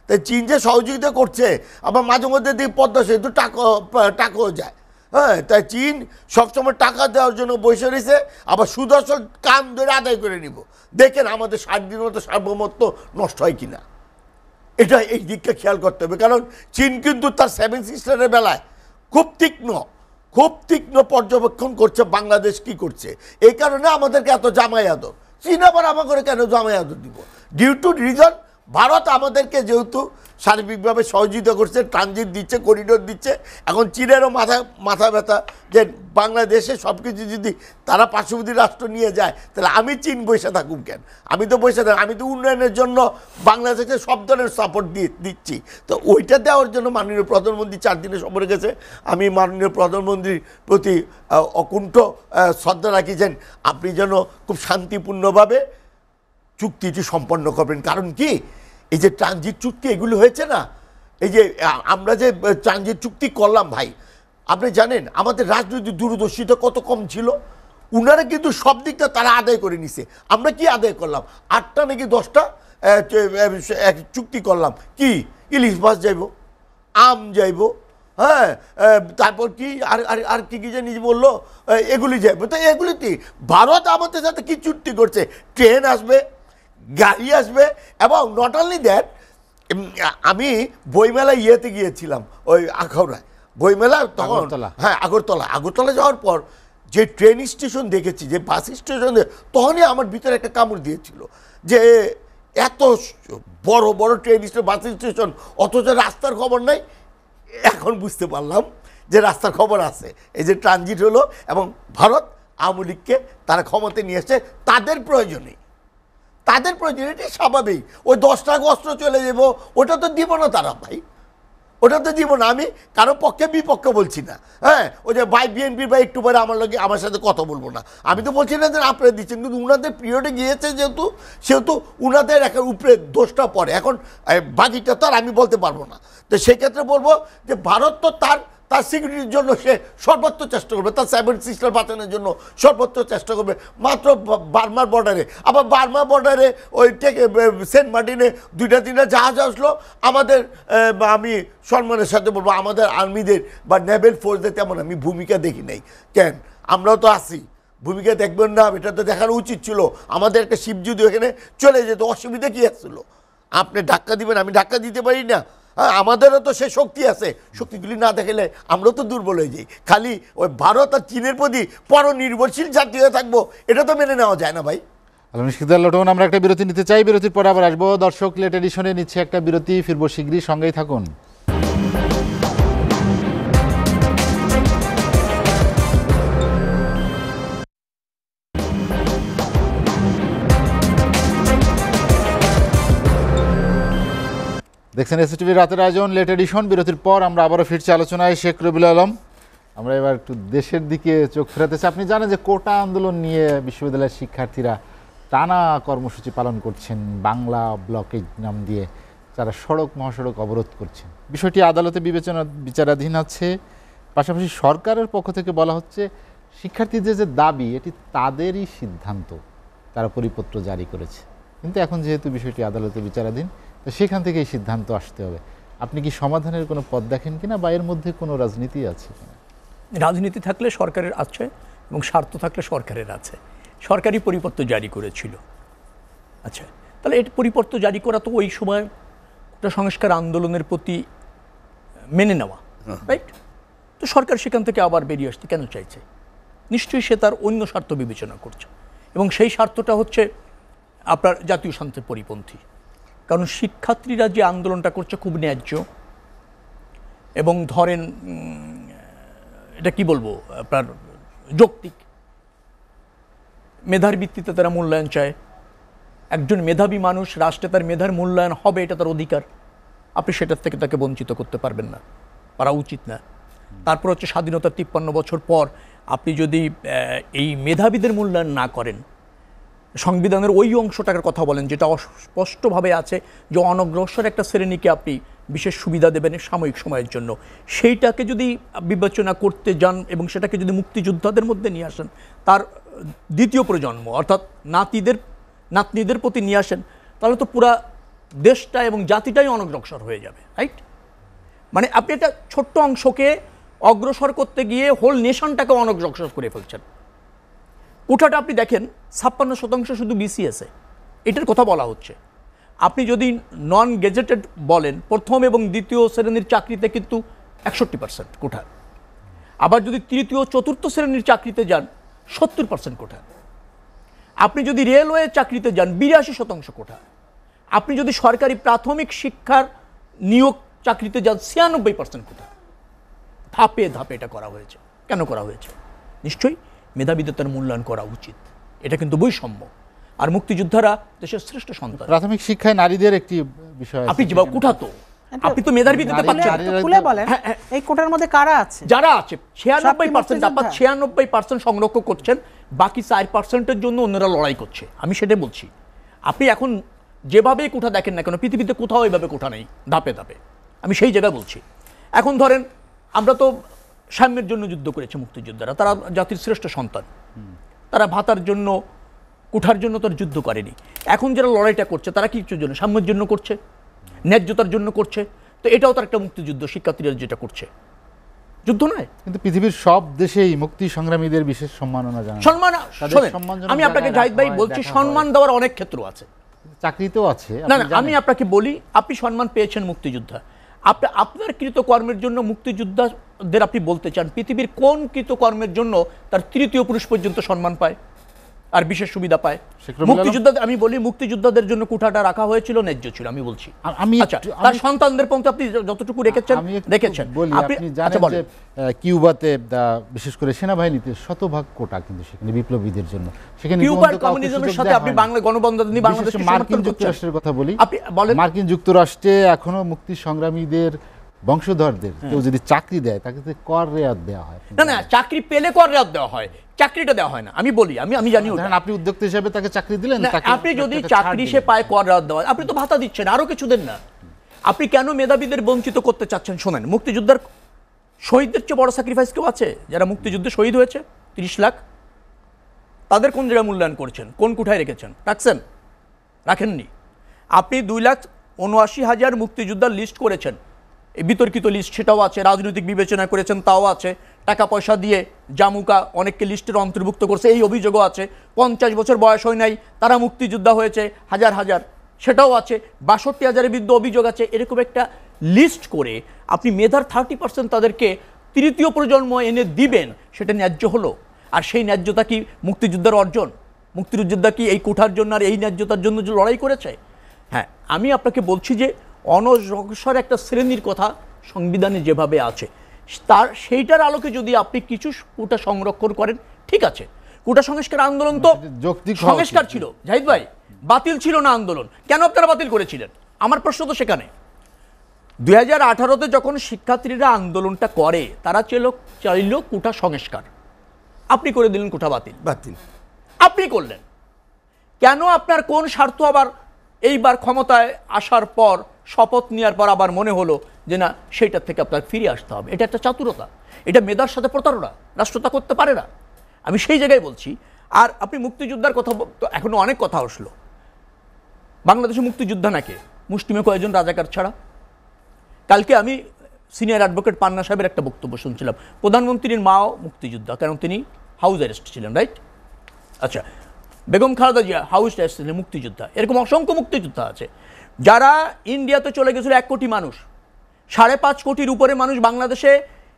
তাই চীন যে সহযোগিতা করছে, আবার মাঝে মধ্যে দিয়ে পদ্মা সেতু টাকাও যায়। হ্যাঁ, তাই চীন সবসময় টাকা দেওয়ার জন্য বসে রয়েছে, আবার সুদর্শন কান ধরে আদায় করে নিব। দেখেন আমাদের স্বাধীনতা সার্বভৌমত্ব নষ্ট হয় কিনা, এটা এই দিকটা খেয়াল করতে হবে। কারণ চীন কিন্তু তার 7 সিস্টারের বেলায় খুব তীক্ষ্ণ পর্যবেক্ষণ করছে বাংলাদেশ কি করছে। এই কারণে আমাদেরকে এত জামাই আদর। চীন আবার আমাকে কেন জামাই আদর দিব? ডিউ টু রিজন ভারত আমাদেরকে যেহেতু সার্বিকভাবে সহযোগিতা করছে, ট্রানজিট দিচ্ছে, করিডোর দিচ্ছে। এখন চীনেরও মাথা ব্যথা যে বাংলাদেশে সব কিছু যদি তারা পার্শ্ববর্তী রাষ্ট্র নিয়ে যায়, তাহলে আমি চীন বসে থাকুম কেন? আমি তো বসে থাকি, আমি তো উন্নয়নের জন্য বাংলাদেশে সব ধরনের সাপোর্ট দিচ্ছি। তো ওইটা দেওয়ার জন্য মাননীয় প্রধানমন্ত্রী 4 দিনে সফরে গেছে। আমি মাননীয় প্রধানমন্ত্রীর প্রতি অকুণ্ঠ শ্রদ্ধা রাখি যেন আপনি যেন খুব শান্তিপূর্ণভাবে চুক্তিটি সম্পন্ন করবেন। কারণ কি, এই যে ট্রানজিট চুক্তি এগুলো হয়েছে না, এই যে আমরা যে ট্রানজিট চুক্তি করলাম ভাই, আপনি জানেন আমাদের রাজনৈতিক দূরদর্শিতা কত কম ছিল। উনারা কিন্তু সব দিকটা তারা আদায় করে নিছে। আমরা কি আদায় করলাম? 8টা নাকি 10টা চুক্তি করলাম। কি ইলিশ মাছ যাইব, আম যাইব, হ্যাঁ, তারপর কি আর কি জানি বললো, এগুলি যাইব। তো এগুলিতে ভারত আমাদের সাথে কি চুক্তি করছে? ট্রেন আসবে, গাড়ি আসবে, এবং নট অনলি দ্যাট, আমি বইমেলা ইয়েতে গিয়েছিলাম, ওই আখাউড়ায় বইমেলা, তখন হ্যাঁ আগরতলা যাওয়ার পর যে ট্রেন স্টেশন দেখেছি, যে বাস স্টেশন, তখনই আমার ভিতরে একটা কামড় দিয়েছিল যে এত বড় বড় ট্রেন স্টেশন, বাস স্টেশন, অথচ রাস্তার খবর নাই। এখন বুঝতে পারলাম যে রাস্তার খবর আছে। এই যে ট্রানজিট হলো, এবং ভারত আওয়ামী লীগকে তারা ক্ষমতায় নিয়ে এসছে তাদের প্রয়োজনে, এটাই স্বাভাবিক। ওই 10টা অস্ত্র চলে যাব, ওটা তো দিব না তারা ভাই। ওটা তো দিব না, আমি কারো পক্ষে বিপক্ষে বলছি না। হ্যাঁ, ওই যে ভাই বিএনপির ভাই একটু পরে আমার সাথে কথা বলবো না, আমি তো বলছি না যে আপনারা দিচ্ছেন, কিন্তু উনাদের পিরিয়ডে গিয়েছে যেহেতু সেহেতু উনাদের একটা উপরে দোষটা পড়ে। এখন বাকিটা তো আর আমি বলতে পারবো না। তো সেক্ষেত্রে বলবো যে ভারত তো তার সিকিউরিটির জন্য সে সর্বোচ্চ চেষ্টা করবে, তার 7 সিস্টার বাঁচানোর জন্য সর্বোচ্চ চেষ্টা করবে। মাত্র বার্মার বর্ডারে, আবার বার্মা বর্ডারে ওই সেন্ট মার্টিনে 2-3টা জাহাজ আসলো। আমাদের আমি সম্মানের সাথে বলবো আমাদের আর্মিদের বা নেভেল ফোর্সদের তেমন আমি ভূমিকা দেখি নাই। কেন, আমরাও তো আছি, ভূমিকা দেখবেন না? এটা তো দেখানো উচিত ছিল। আমাদের একটা শিপ যদি ওখানে চলে যেত, অসুবিধা কী আসছিল? আপনি ধাক্কা দিবেন, আমি ধাক্কা দিতে পারি না? হ্যাঁ, আমাদেরও তো সে শক্তি আছে, শক্তিগুলি না দেখালে আমরাও তো দুর্বল হয়ে যাই। খালি ওই ভারত আর চীনের প্রতি পরনির্ভরশীল জাতি হয়ে থাকবো, এটা তো মেনে নেওয়া যায় না ভাই। আমরা একটা বিরতি নিতে চাই, বিরতির পর আবার আসবো। দর্শক, লেট এডিশনে নিচ্ছে একটা বিরতি, ফিরবো শীঘ্রই, সঙ্গেই থাকুন। দেখছেন এসটিভি রাতের আয়োজন লেট এডিশন। বিরতির পর আমরা আবারও ফিরছি আলোচনায়। শেখ রবিউল আলম, আমরা এবার একটু দেশের দিকে চোখ ফেরাতে চাই। আপনি জানেন যে কোটা আন্দোলন নিয়ে বিশ্ববিদ্যালয়ের শিক্ষার্থীরা টানা কর্মসূচি পালন করছেন, বাংলা ব্লকেজ নাম দিয়ে যারা সড়ক মহাসড়ক অবরোধ করছেন। বিষয়টি আদালতে বিচারাধীন আছে। পাশাপাশি সরকারের পক্ষ থেকে বলা হচ্ছে শিক্ষার্থীদের যে দাবি এটি তাদেরই সিদ্ধান্ত, তারা পরিপত্র জারি করেছে। কিন্তু এখন যেহেতু বিষয়টি আদালতে বিচারাধীন, তো সেখান থেকে এই সিদ্ধান্ত আসতে হবে। আপনি কি সমাধানের কোনো পথ দেখেন কিনা, বা এর মধ্যে কোনো রাজনীতি আছে কিনা? রাজনীতি থাকলে সরকারের আছে এবং স্বার্থ থাকলে সরকারের আছে। সরকারি পরিপত্র জারি করেছিল। আচ্ছা, তাহলে এর পরিপত্র জারি করা তো ওই সময় একটা সংস্কার আন্দোলনের প্রতি মেনে নেওয়া, রাইট? তো সরকার সেখান থেকে আবার বেরিয়ে আসতে কেন চাইছে? নিশ্চয়ই সে তার অন্য স্বার্থ বিবেচনা করছে, এবং সেই স্বার্থটা হচ্ছে আপনার জাতীয় স্বার্থের পরিপন্থী। কারণ শিক্ষার্থীরা যে আন্দোলনটা করছে খুব ন্যায্য, এবং ধরেন এটা কি বলবো, আপনার যৌক্তিক। মেধার ভিত্তিতে তারা মূল্যায়ন চায়। একজন মেধাবী মানুষ, রাষ্ট্রে তার মেধার মূল্যায়ন হবে, এটা তার অধিকার। আপনি সেটার থেকে তাকে বঞ্চিত করতে পারবেন না, পারা উচিত না। তারপর হচ্ছে স্বাধীনতার 53 বছর পর আপনি যদি এই মেধাবীদের মূল্যায়ন না করেন, সংবিধানের ওই অংশটার কথা বলেন যেটা স্পষ্টভাবে আছে যে অনগ্রসর একটা শ্রেণীকে আপনি বিশেষ সুবিধা দেবেন সাময়িক সময়ের জন্য, সেইটাকে যদি বিবেচনা করতে যান এবং সেটাকে যদি মুক্তিযোদ্ধাদের মধ্যে নিয়ে আসেন, তার দ্বিতীয় প্রজন্ম অর্থাৎ নাতনিদের প্রতি নিয়ে আসেন, তাহলে তো পুরা দেশটা এবং জাতিটাই অনগ্রসর হয়ে যাবে, রাইট? মানে আপনি একটা ছোট্ট অংশকে অগ্রসর করতে গিয়ে হোল নেশনটাকে অনগ্রসর করে ফেলছেন। কোটাটা আপনি দেখেন 56% শুধু বিসিএসে, এটার কথা বলা হচ্ছে। আপনি যদি নন গেজেটেড বলেন, প্রথম এবং দ্বিতীয় শ্রেণীর চাকরিতে কিন্তু 61% কোটা। আবার যদি তৃতীয় চতুর্থ শ্রেণীর চাকরিতে যান 70% কোটা। আপনি যদি রেলওয়ে চাকরিতে যান 82% কোটা। আপনি যদি সরকারি প্রাথমিক শিক্ষার নিয়োগ চাকরিতে যান 96% কোটা। ধাপে ধাপে এটা করা হয়েছে। কেন করা হয়েছে? নিশ্চয়ই মেধাবীদের তার মূল্যায়ন করা উচিত। এটা কিন্তু বৈষম্য। আর মুক্তিযোদ্ধারা দেশের শ্রেষ্ঠ সন্তান। প্রাথমিক শিক্ষায় নারীদের একটি বিষয় আপনি যে কোটা, তো আপনি তো মেধার ভিত্তিতে পাচ্ছেন। খুলে বলেন এই কোটার মধ্যে কারা আছে? যারা আছে 96%, আপনার 96% সংরক্ষণ করছেন, বাকি 4%-এর জন্য অন্যরা লড়াই করছে। আমি সেটা বলছি। আপনি এখন যেভাবেই কোটা দেখেন না কেন, পৃথিবীতে কোথাও এইভাবে কোটা নেই, ধাপে ধাপে। আমি সেই জায়গায় বলছি। এখন ধরেন আমরা তো সাম্যের জন্য যুদ্ধ করেছে মুক্তিযোদ্ধারা, তারা জাতির শ্রেষ্ঠ সন্তান। তারা ভাতার জন্য, কোঠার জন্য তার যুদ্ধ করেনি। এখন যারা লড়াইটা করছে তারা কিছুর জন্য, সাম্যের জন্য করছে, ন্যায্যতার জন্য করছে। তো এটাও তার একটা মুক্তিযুদ্ধ, শিক্ষার্থীরা যেটা করছে যুদ্ধ নয়। কিন্তু পৃথিবীর সব দেশেই মুক্তি সংগ্রামীদের বিশেষ সম্মাননা জানানো। আমি আপনাকে জাহিদ ভাই বলছি, সম্মান দেওয়ার অনেক ক্ষেত্র আছে, চাকরিতেও আছে। না না, আমি আপনাকে বলি, আপনি সম্মান পেয়েছেন মুক্তিযোদ্ধা, আপনি আপনার কৃতকর্মের জন্য মুক্তিযোদ্ধাদের আপনি বলতে চান পৃথিবীর কোন কৃতকর্মের জন্য তার তৃতীয় পুরুষ পর্যন্ত সম্মান পায় আর বিশেষ সুবিধা পায়? মুক্তিযোদ্ধাদের আমি বলি, মুক্তিযোদ্ধাদের জন্য কোঠাটা রাখা হয়েছিল, ন্যায্য ছিল। আমি বলছি আচ্ছা, তার সন্তানদের পর্যন্ত আপনি যতটুকু রেখেছেন। আপনি জানেন যে কিউবাতে বিশেষ করে সেনাবাহিনীতে শতভাগ কোটা কিন্তু সেখানে বিপ্লবীদের জন্য। সেখানে কিউবার কমিউনিজমের সাথে আপনি বাংলা গণবন্ধনী বাংলাদেশের মার্কিন যুক্তরাষ্ট্রের কথা বলি, আপনি বলেন মার্কিন যুক্তরাষ্ট্রে এখনো মুক্তি সংগ্রামীদের বংশধরদের কেউ যদি চাকরি দেয় তাকে তো কর রেয়াত দেওয়া হয়। না না, চাকরি পেলে কর রেয়াত দেওয়া হয়, চাকরিটা দেওয়া হয় না। আমি বলি, আমি জানি ওটা। ধরেন আপনি উদ্যোক্তা হিসেবে তাকে চাকরি দিলেন, না, তাকে আপনি যদি একটা চাকরি ছাড় সে দিলেন। পায়, কর রেয়াত দেওয়া, আপনি তো ভাতা দিচ্ছেন, আরো কিছু দেন না। আপনি কেন মেধাবীদের বঞ্চিত করতে চাচ্ছেন? শোনেন, মুক্তিযোদ্ধার শহীদদের চেয়ে বড় স্যাক্রিফাইস কেউ আছে? যারা মুক্তিযুদ্ধে শহীদ হয়েছে 30 লাখ, তাদের কোন জায়গায় মূল্যায়ন করেছেন? কোন কোঠায় রেখেছেন? রাখছেন? রাখেননি। আপনি 2,79,000 মুক্তিযোদ্ধার লিস্ট করেছেন, এই বিতর্কিত লিস্ট, সেটাও আছে। রাজনৈতিক বিবেচনা করেছেন, তাও আছে। টাকা পয়সা দিয়ে জামুকা অনেককে লিস্টের অন্তর্ভুক্ত করছে, এই অভিযোগও আছে। 50 বছর বয়স হয় নাই, তারা মুক্তিযোদ্ধা হয়েছে হাজার হাজার, সেটাও আছে। 62,000-এর বিরুদ্ধে অভিযোগ আছে। এরকম একটা লিস্ট করে আপনি মেধার 30% তাদেরকে তৃতীয় প্রজন্ম এনে দিবেন, সেটা ন্যায্য হলো? আর সেই ন্যায্যতা কি মুক্তিযোদ্ধার অর্জন? মুক্তিযোদ্ধা কি এই কোঠার জন্য আর এই ন্যায্যতার জন্য যে লড়াই করেছে? হ্যাঁ, আমি আপনাকে বলছি যে অনগ্রসর একটা শ্রেণীর কথা সংবিধানে যেভাবে আছে, সেইটার আলোকে যদি আপনি কিছু কোটা সংরক্ষণ করেন, ঠিক আছে। কোটা সংস্কার আন্দোলন তো যৌক্তিক সংস্কার ছিল জাহিদ ভাই, বাতিল ছিল না আন্দোলন। কেন আপনারা বাতিল করেছিলেন? আমার প্রশ্ন তো সেখানে। 2018-তে যখন শিক্ষার্থীরা আন্দোলনটা করে, তারা চাইল কোটা সংস্কার, আপনি করে দিলেন কোটা বাতিল। আপনি করলেন কেন? আপনার কোন স্বার্থ? আবার এইবার ক্ষমতায় আসার পর, শপথ নেওয়ার পর আবার মনে হলো যে না, সেইটার থেকে আপনার ফিরে আসতে হবে। এটা একটা চাতুরতা, এটা মেধার সাথে প্রতারণা। রাষ্ট্রতা করতে পারে না, আমি সেই জায়গায় বলছি। আর আপনি মুক্তিযোদ্ধার কথা, এখনো অনেক কথা আসলো। বাংলাদেশে মুক্তিযোদ্ধা নাকি মুষ্টিমে কয়েকজন রাজাকার ছাড়া? কালকে আমি সিনিয়র অ্যাডভোকেট পান্না সাহেবের একটা বক্তব্য শুনছিলাম। প্রধানমন্ত্রীর মাও মুক্তিযোদ্ধা, কারণ তিনি হাউস অ্যারেস্ট ছিলেন, রাইট? আচ্ছা, বেগম খালেদা জিয়া হাউস অ্যারেস্ট ছিলেন, মুক্তিযোদ্ধা। এরকম অসংখ্য মুক্তিযোদ্ধা আছে যারা ইন্ডিয়াতে চলে গেছিল। 1 কোটি মানুষ, 5.5 কোটির উপরে মানুষ বাংলাদেশে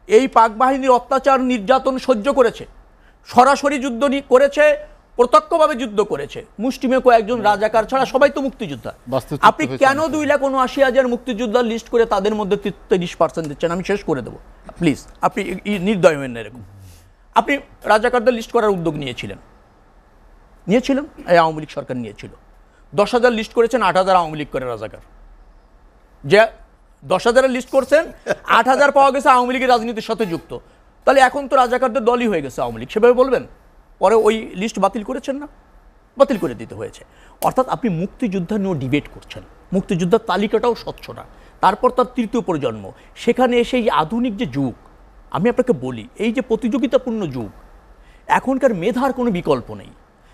এই পাক বাহিনীর অত্যাচার নির্যাতন সহ্য করেছে, সরাসরি যুদ্ধ করেছে, প্রত্যক্ষভাবে যুদ্ধ করেছে। মুষ্টিমেয় কয়েকজন রাজাকার ছাড়া সবাই তো মুক্তিযোদ্ধা। আপনি কেন 2,79,000 মুক্তিযোদ্ধার লিস্ট করে তাদের মধ্যে 30% দিচ্ছেন? আমি শেষ করে দেবো প্লিজ, আপনি নির্দয় হবেন না এরকম। আপনি রাজাকারদের লিস্ট করার উদ্যোগ নিয়েছিলেন, এই আওয়ামী লীগ সরকার নিয়েছিল। 10,000 লিস্ট করেছেন, 8,000 আওয়ামী লীগ করে রাজাকার। যে 10,000-এর লিস্ট করছেন, 8,000 পাওয়া গেছে আওয়ামী লীগের রাজনীতির সাথে যুক্ত। তাহলে এখন তো রাজাকারদের দলই হয়ে গেছে আওয়ামী লীগ, সেভাবে বলবেন? পরে ওই লিস্ট বাতিল করেছেন না? বাতিল করে দিতে হয়েছে। অর্থাৎ আপনি মুক্তিযোদ্ধা নিয়েও ডিবেট করছেন, মুক্তিযোদ্ধার তালিকাটাও স্বচ্ছ না। তারপর তার তৃতীয় প্রজন্ম, সেখানে এসে এই আধুনিক যে যুগ, আমি আপনাকে বলি, এই যে প্রতিযোগিতাপূর্ণ যুগ, এখনকার মেধার কোনো বিকল্প নেই।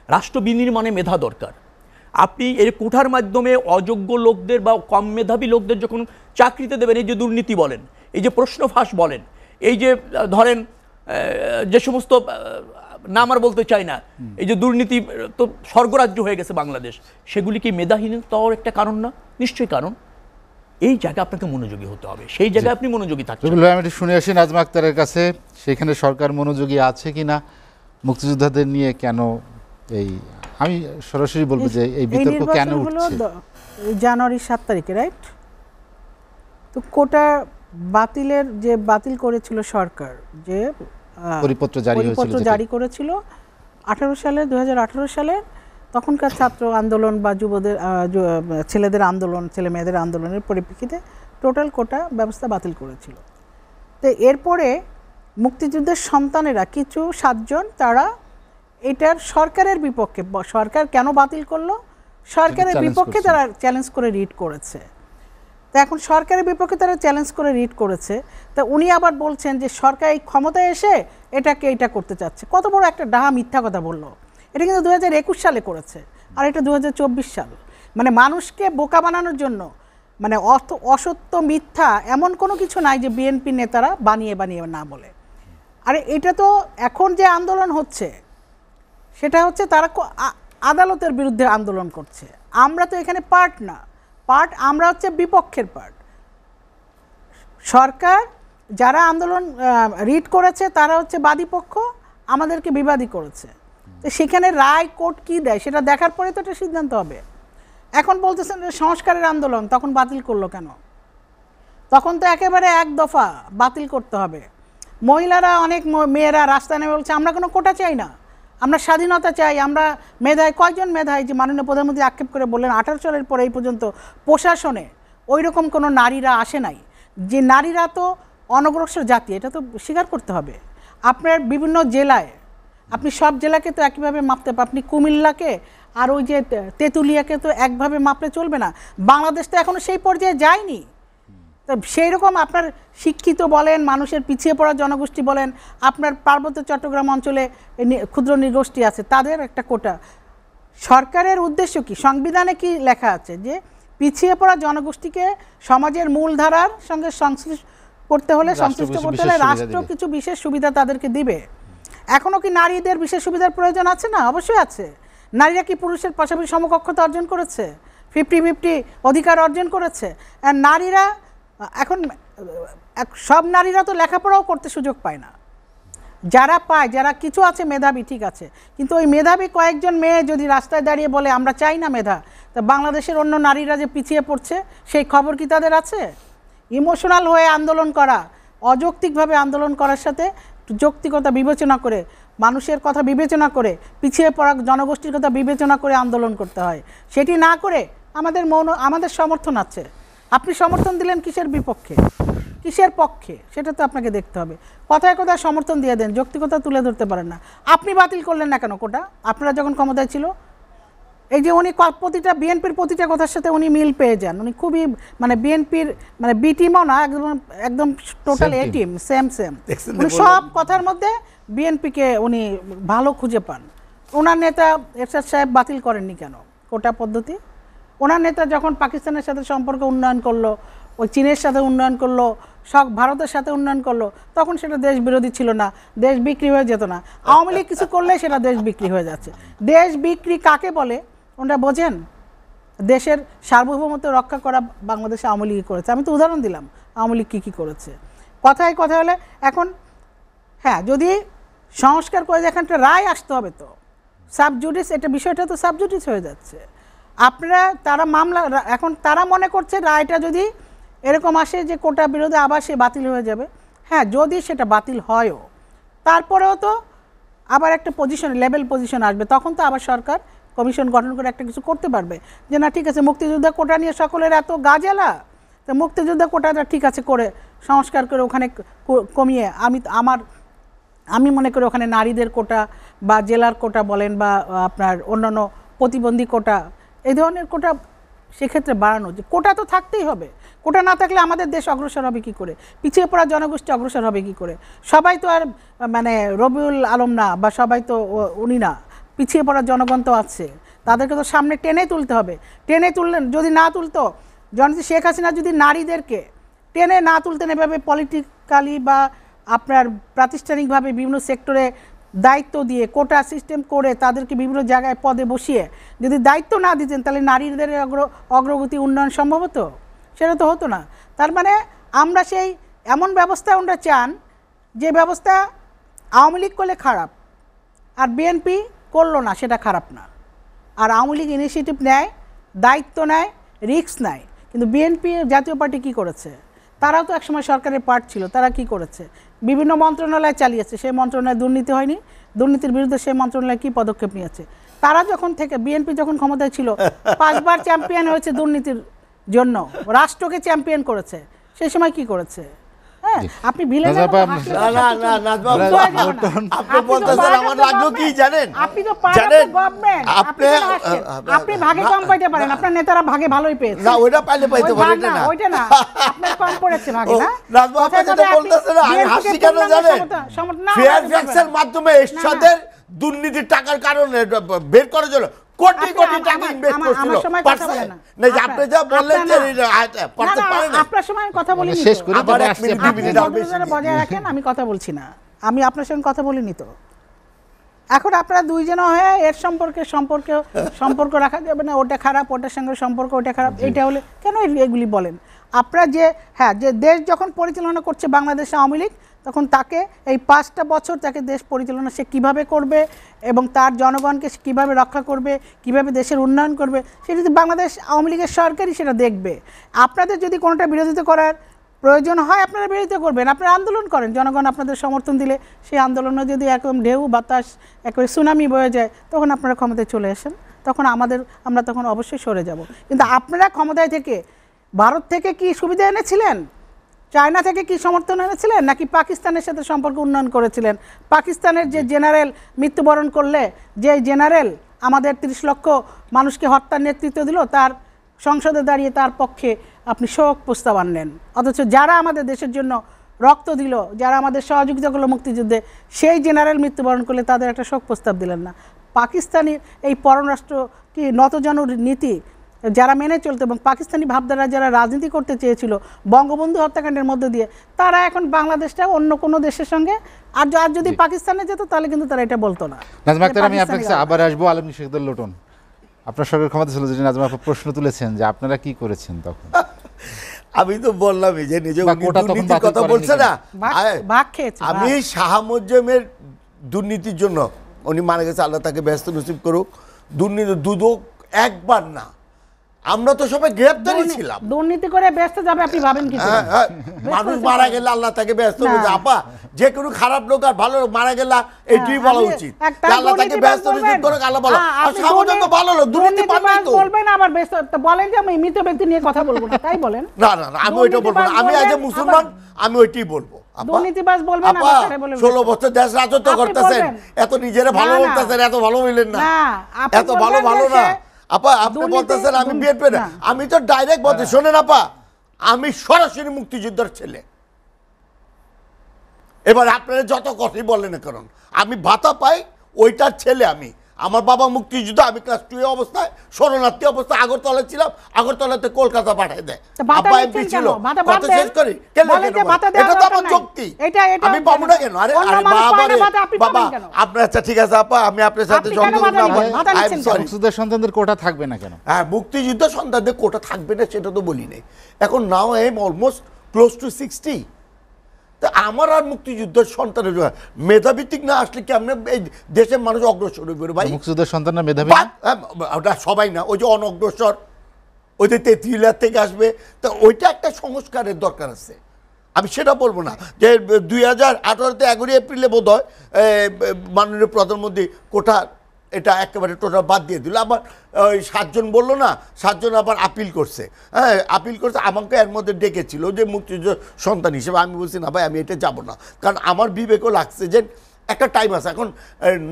রাষ্ট্র বিনির্মাণে মেধা দরকার। আপনি এর কোঠার মাধ্যমে অযোগ্য লোকদের বা কম মেধাবী লোকদের যখন চাকরিতে দেবেন, এই যে দুর্নীতি বলেন, এই যে প্রশ্ন ফাঁস বলেন, এই যে ধরেন যে সমস্ত নাম আর বলতে চাই না, এই যে দুর্নীতি তো স্বর্গরাজ্য হয়ে গেছে বাংলাদেশ, সেগুলি কি মেধাহীনতার একটা কারণ না? নিশ্চয়ই কারণ। এই জায়গায় আপনাকে মনোযোগী হতে হবে, সেই জায়গায় আপনি মনোযোগী থাকবেন। আমি একটু শুনে আসি নাজমা আক্তারের কাছে, সেখানে সরকার মনোযোগী আছে কিনা মুক্তিযোদ্ধাদের নিয়ে? কেন এই, আমি সরাসরি বলবো যে এই বিতর্ক কেন উঠছে? জানুয়ারি 7 তারিখে, রাইট? তো কোটা বাতিলের যে বাতিল করেছিল সরকার, যে পরিপত্র জারি করেছিল 2018 সালে, তখনকার ছাত্র আন্দোলন বা যুবদের ছেলেদের আন্দোলন, ছেলে মেয়েদের আন্দোলনের পরিপ্রেক্ষিতে টোটাল কোটা ব্যবস্থা বাতিল করেছিল। তো এরপরে মুক্তিযুদ্ধের সন্তানেরা কিছু 7 জন, তারা এটার সরকারের বিপক্ষে, সরকার কেন বাতিল করলো, সরকারের বিপক্ষে তারা চ্যালেঞ্জ করে রিট করেছে। তো এখন সরকারের বিপক্ষে তারা চ্যালেঞ্জ করে রিট করেছে, তা উনি আবার বলছেন যে সরকার এই ক্ষমতায় এসে এটা করতে চাচ্ছে। কত বড় একটা ডাহা মিথ্যা কথা বললো! এটা কিন্তু 2021 সালে করেছে, আর এটা 2024 সাল। মানে মানুষকে বোকা বানানোর জন্য, মানে অসত্য মিথ্যা এমন কোনো কিছু নাই যে বিএনপি নেতারা বানিয়ে না বলে। আরে এটা তো এখন যে আন্দোলন হচ্ছে, সেটা হচ্ছে তারা আদালতের বিরুদ্ধে আন্দোলন করছে। আমরা তো এখানে পার্ট না, আমরা হচ্ছে বিপক্ষের পার্ট। সরকার যারা আন্দোলন রিট করেছে তারা হচ্ছে বাদী পক্ষ, আমাদেরকে বিবাদী করেছে। তো সেখানে রায় কোর্ট কী দেয় সেটা দেখার পরে তো একটা সিদ্ধান্ত হবে। এখন বলতেছেন যে সংস্কারের আন্দোলন, তখন বাতিল করলো কেন? তখন তো একেবারে এক দফা বাতিল করতে হবে। মহিলারা, অনেক মেয়েরা রাস্তায় নেমে বলছে আমরা কোনো কোটা চাই না, আমরা স্বাধীনতা চাই, আমরা মেধায়। কয়জন মেধায়? যে মাননীয় প্রধানমন্ত্রী আক্ষেপ করে বললেন 18 সালের পরে এই পর্যন্ত প্রশাসনে ওই রকম কোনো নারীরা আসে নাই যে নারীরা তো অনগ্রসর জাতি, এটা তো স্বীকার করতে হবে। আপনার বিভিন্ন জেলায় আপনি সব জেলাকে তো একইভাবে মাপতে পারেন, আপনি কুমিল্লাকে আর ওই যে তেঁতুলিয়াকে তো একভাবে মাপলে চলবে না। বাংলাদেশ তো এখনও সেই পর্যায়ে যায়নি। তো সেই রকম আপনার শিক্ষিত বলেন, মানুষের পিছিয়ে পড়া জনগোষ্ঠী বলেন, আপনার পার্বত্য চট্টগ্রাম অঞ্চলে ক্ষুদ্র নৃগোষ্ঠী আছে, তাদের একটা কোটা। সরকারের উদ্দেশ্য কি, সংবিধানে কি লেখা আছে যে পিছিয়ে পড়া জনগোষ্ঠীকে সমাজের মূলধারার সঙ্গে সংশ্লিষ্ট করতে হলে, সংশ্লিষ্ট করতে হলে রাষ্ট্র কিছু বিশেষ সুবিধা তাদেরকে দিবে। এখনও কি নারীদের বিশেষ সুবিধার প্রয়োজন আছে? না, অবশ্যই আছে। নারীরা কি পুরুষের পাশাপাশি সমকক্ষতা অর্জন করেছে, 50-50 অধিকার অর্জন করেছে। আর নারীরা এখন সব নারীরা তো লেখাপড়াও করতে সুযোগ পায় না। যারা পায়, যারা কিছু আছে মেধাবী, ঠিক আছে, কিন্তু ওই মেধাবী কয়েকজন মেয়ে যদি রাস্তায় দাঁড়িয়ে বলে আমরা চাই না মেধা, তা বাংলাদেশের অন্য নারীরা যে পিছিয়ে পড়ছে সেই খবর কি তাদের আছে? ইমোশনাল হয়ে আন্দোলন করা, অযৌক্তিকভাবে আন্দোলন করার সাথে যৌক্তিকতা বিবেচনা করে, মানুষের কথা বিবেচনা করে, পিছিয়ে পড়া জনগোষ্ঠীর কথা বিবেচনা করে আন্দোলন করতে হয়। সেটি না করে আমাদের সমর্থন আছে। আপনি সমর্থন দিলেন কিসের বিপক্ষে, কিসের পক্ষে, সেটা তো আপনাকে দেখতে হবে। কথায় কথায় সমর্থন দিয়ে দেন, যৌক্তিকতা তুলে ধরতে পারেন না। আপনি বাতিল করলেন না কেন কোটা? আপনারা যখন ক্ষমতায় ছিল, এই যে উনি প্রতিটা বিএনপির প্রতিটা কথার সাথে উনি মিল পেয়ে যান। উনি খুবই বিএনপির বি টিমও না, একদম টোটাল এ টিম, সেম উনি সব কথার মধ্যে বিএনপিকে উনি ভালো খুঁজে পান। ওনার নেতা এরশাদ সাহেব বাতিল করেননি কেন কোটা পদ্ধতি? ওনার নেতা যখন পাকিস্তানের সাথে সম্পর্ক উন্নয়ন করলো, ওই চীনের সাথে উন্নয়ন করলো, সব ভারতের সাথে উন্নয়ন করলো, তখন সেটা দেশ বিরোধী ছিল না, দেশ বিক্রি হয়ে যেত না। আওয়ামী লীগ কিছু করলে সেটা দেশ বিক্রি হয়ে যাচ্ছে। দেশ বিক্রি কাকে বলে ওনারা বোঝেন? দেশের সার্বভৌমত্ব রক্ষা করা বাংলাদেশে আওয়ামী লীগ করেছে। আমি তো উদাহরণ দিলাম আওয়ামী লীগ কী করেছে। কথা হলে এখন হ্যাঁ, যদি সংস্কার করে দেখেন একটা রায় আসতে হবে, তো সাবজুডিস, এটা বিষয়টা তো সাবজুডিস হয়ে যাচ্ছে। আপনারা তারা মামলা, এখন তারা মনে করছে রায়টা যদি এরকম আসে যে কোটা বিরোধী আবার সে বাতিল হয়ে যাবে। হ্যাঁ, যদি সেটা বাতিল হয়ও, তারপরেও তো আবার একটা লেভেল পজিশন আসবে, তখন তো আবার সরকার কমিশন গঠন করে একটা কিছু করতে পারবে যে না ঠিক আছে, মুক্তিযোদ্ধা কোটা নিয়ে সকলের এত গাজেলা, তো মুক্তিযোদ্ধা কোটাটা ঠিক আছে করে সংস্কার করে ওখানে কমিয়ে আমি মনে করি ওখানে নারীদের কোটা বা জেলার কোটা বলেন বা আপনার অন্যান্য প্রতিবন্ধী কোটা, এই ধরনের কোটা সেক্ষেত্রে বাড়ানো। যে কোটা তো থাকতেই হবে, কোটা না থাকলে আমাদের দেশ অগ্রসর হবে কি করে, পিছিয়ে পড়া জনগোষ্ঠী অগ্রসর হবে কি করে? সবাই তো আর রবিউল আলম না, বা সবাই তো উনি না, পিছিয়ে পড়া জনগণ তো আছে, তাদেরকে তো সামনে টেনে তুলতে হবে। টেনে তুললেন, যদি না তুলতো জননেত্রী শেখ হাসিনা যদি নারীদেরকে টেনে না তুলতেন এভাবে পলিটিক্যালি বা আপনার প্রাতিষ্ঠানিকভাবে বিভিন্ন সেক্টরে দায়িত্ব দিয়ে কোটা সিস্টেম করে তাদেরকে বিভিন্ন জায়গায় পদে বসিয়ে যদি দায়িত্ব না দিতেন, তাহলে নারীদের অগ্রগতি উন্নয়ন সম্ভব হতো? সেটা তো হতো না। তার মানে আমরা সেই এমন ব্যবস্থা ওনারা চান যে ব্যবস্থা আওয়ামী লীগ করলে খারাপ আর বিএনপি করলো না সেটা খারাপ না। আর আওয়ামী লীগ ইনিশিয়েটিভ নেয়, দায়িত্ব নেয়, রিস্ক নেয়, কিন্তু বিএনপি জাতীয় পার্টি কি করেছে? তারাও তো একসময় সরকারের পার্ট ছিল, তারা কি করেছে? বিভিন্ন মন্ত্রণালয় চালিয়েছে, সেই মন্ত্রণালয়ে দুর্নীতি হয়নি, দুর্নীতির বিরুদ্ধে সেই মন্ত্রণালয় কি পদক্ষেপ নিয়েছে? তারা যখন থেকে বিএনপি যখন ক্ষমতায় ছিল 5 বার চ্যাম্পিয়ন হয়েছে দুর্নীতির জন্য, রাষ্ট্রকে চ্যাম্পিয়ন করেছে, সেই সময় কি করেছে? হ্যাঁ, আপনি আপনি ভাগে কম পাইতে পারেন, আপনার নেতারা ভাগে ভালোই পেয়েছে, না ওইটা পাইলে পাইতে পারেন না, ওইটা না আপনার কম পড়েছে ভাগে। না রাজবাবু আপনি যেটা বলতেছেন আমি হাসি কেন জানেন, ফেয়ার ট্যাক্সের মাধ্যমে এরশাদের দুর্নীতির টাকার কারণে বের করার জন্য কোটি কোটি টাকা ইনভেস্ট করছিল, পারছেন না? যে আপনি যা বললেন যে পারতে পারেন না, আপনার সময় কথা বলিনি, শেষ করে আবার 1 মিনিট 2 মিনিট বজায় রাখেন, আমি কথা বলছি না, আমি আপনার সঙ্গে কথা বলিনি। তো এখন আপনারা দুইজন হয়ে এর সম্পর্ক রাখা যাবে না, ওটা খারাপ, ওটার সঙ্গে সম্পর্ক ওটা খারাপ, এটা হলে কেন এগুলি বলেন? আপনারা যে হ্যাঁ, যে দেশ যখন পরিচালনা করছে বাংলাদেশ আওয়ামী লীগ, তখন তাকে এই 5টা বছর তাকে দেশ পরিচালনা সে কীভাবে করবে এবং তার জনগণকে কীভাবে রক্ষা করবে, কীভাবে দেশের উন্নয়ন করবে, সেটা যদি বাংলাদেশ আওয়ামী লীগের সরকারই সেটা দেখবে। আপনাদের যদি কোনোটা বিরোধিতা করার প্রয়োজন হয় আপনারা বিরোধিতা করবেন, আপনারা আন্দোলন করেন, জনগণ আপনাদের সমর্থন দিলে সেই আন্দোলনে যদি একদম ঢেউ বাতাস একেবারে সুনামি বয়ে যায়, তখন আপনারা ক্ষমতায় চলে আসেন, তখন আমরা তখন অবশ্যই সরে যাব। কিন্তু আপনারা ক্ষমতায় থেকে ভারত থেকে কি সুবিধা এনেছিলেন? চায়না থেকে কি সমর্থন এনেছিলেন নাকি পাকিস্তানের সাথে সম্পর্ক উন্নয়ন করেছিলেন? পাকিস্তানের যে জেনারেল মৃত্যুবরণ করলে, যে জেনারেল আমাদের 30 লক্ষ মানুষকে হত্যার নেতৃত্ব দিল, তার সংসদে দাঁড়িয়ে তার পক্ষে আপনি শোক প্রস্তাব আনলেন, অথচ যারা আমাদের দেশের জন্য রক্ত দিল, যারা আমাদের সহযোগিতা করলো মুক্তিযুদ্ধে, সেই জেনারেল মৃত্যুবরণ করলে তাদের একটা শোক প্রস্তাব দিলেন না। পাকিস্তানি এই পররাষ্ট্র কি নতজানুর নীতি যারা মেনে চলতো এবং পাকিস্তানি ভাবধারা যারা রাজনীতি করতে চেয়েছিল বঙ্গবন্ধু হত্যাকাণ্ডের মধ্যে দিয়ে, তারা এখন বাংলাদেশটা অন্য কোনো দেশের সঙ্গে আর যদি পাকিস্তানে যেত তাহলে কিন্তু তারা এটা বলতো না। নাজমা আক্তার, আমি আপনার কাছে আবার আসবো। আলমগীর শেখদুল লোটন, আপনার সরকার ক্ষমতা ছিল যে নাজমা আপা প্রশ্ন তুলেছেন যে আপনারা কি করেছেন তখন? আমি তো বললামই যে নিজে কোটা তখন দুর্নীতির বাতিল কথা করেনি বলছে না। ভাগ খেয়েছে। আমি শাহ মুজ্জেমের দুর্নীতির জন্য, উনি মারা গেছে, আল্লাহ তাকে ব্যস্ত নসিব করুক, দুর্নীতি দুদক একবার না, আমরা তো সবাই গ্রেপ্তারই ছিলাম। দুর্নীতি করে ব্যস্ত যাবে আপনি ভাবেন কি? মানুষ মারা গেলে আল্লাহ তাকে ব্যস্ত করছে। আপা, যে কোনো খারাপ লোক আর ভালো লোক মারা গেলে এটাই বলা উচিত, আল্লাহ তাকে ব্যস্ত নসিব করুক, আল্লাহ বলো। আর সামনে তো ভালো লোক, দুর্নীতি পারবেন তো বলবেন, আবার ব্যস্ত বলেন যে আমি মৃত ব্যক্তি নিয়ে কথা বলবো না, তাই বলেন? না না না, আমি ওইটা বলবো না। আমি আজ মুসলমান, আমি ওইটাই বলবো। দুর্নীতিবাজ বলবেন, আবার তারে বলবেন 16 বছর দেশ রাজত্ব করতেছেন, এত নিজেরা ভালো বলতেছেন, এত ভালো হইলেন না, এত ভালো ভালো না। আপা, আপনি বলতেছেন আমি বিএনপি না, আমি তো ডাইরেক্ট বলতে, শোনেন আপা, আমি সরাসরি মুক্তিযোদ্ধার ছেলে। এবার আপনারা যত কথাই বলেন না, কারণ আমি ভাতা পাই, ওইটার ছেলে আমি। আমার বাবা মুক্তিযুদ্ধ, আমি ক্লাস 2 অবস্থায় শরণার্থী অবস্থায় আগরতলা ছিলাম, আগরতলাতে কলকাতা পাঠিয়ে দেয়। আব্বা এমপি ছিল, কথা শেষ করি, কেন এটা তো আমার যুক্তি, আমি পাবো না কেন? আরে আরে বাবা রে বাবা, আপনার আচ্ছা ঠিক আছে আপা, আমি আপনার সাথে মুক্তিযুদ্ধের সন্তানদের কোটা থাকবে না কেন? হ্যাঁ, মুক্তিযুদ্ধ সন্তানদের কোটা থাকবে না সেটা তো বলি নাই। এখন now I am almost close two 60। তা আমার আর মুক্তিযুদ্ধের সন্তানের মেধাভিত্তিক না আসলে কি আমরা এই দেশের মানুষ অগ্রসর হইবে ভাই? মুক্তিযুদ্ধের সন্তানরা মেধাবী ওটা সবাই না, ওই যে অনগ্রসর, ওই যে 33 থেকে আসবে, তা ওইটা একটা সংস্কারের দরকার আছে। আমি সেটা বলবো না যে 2018-তে 11 এপ্রিলে বোধ হয় মাননীয় প্রধানমন্ত্রী কোটা এটা একেবারে টোটাল বাদ দিয়ে দিল। আবার ওই 7 জন বললো না, 7 জন আবার আপিল করছে। হ্যাঁ, আপিল করছে, আমাকে এর মধ্যে ডেকেছিল যে মুক্তিযুদ্ধ সন্তান হিসেবে। আমি বলছি না ভাই, আমি এটা যাব না, কারণ আমার বিবেকও লাগছে যে একটা টাইম আছে। এখন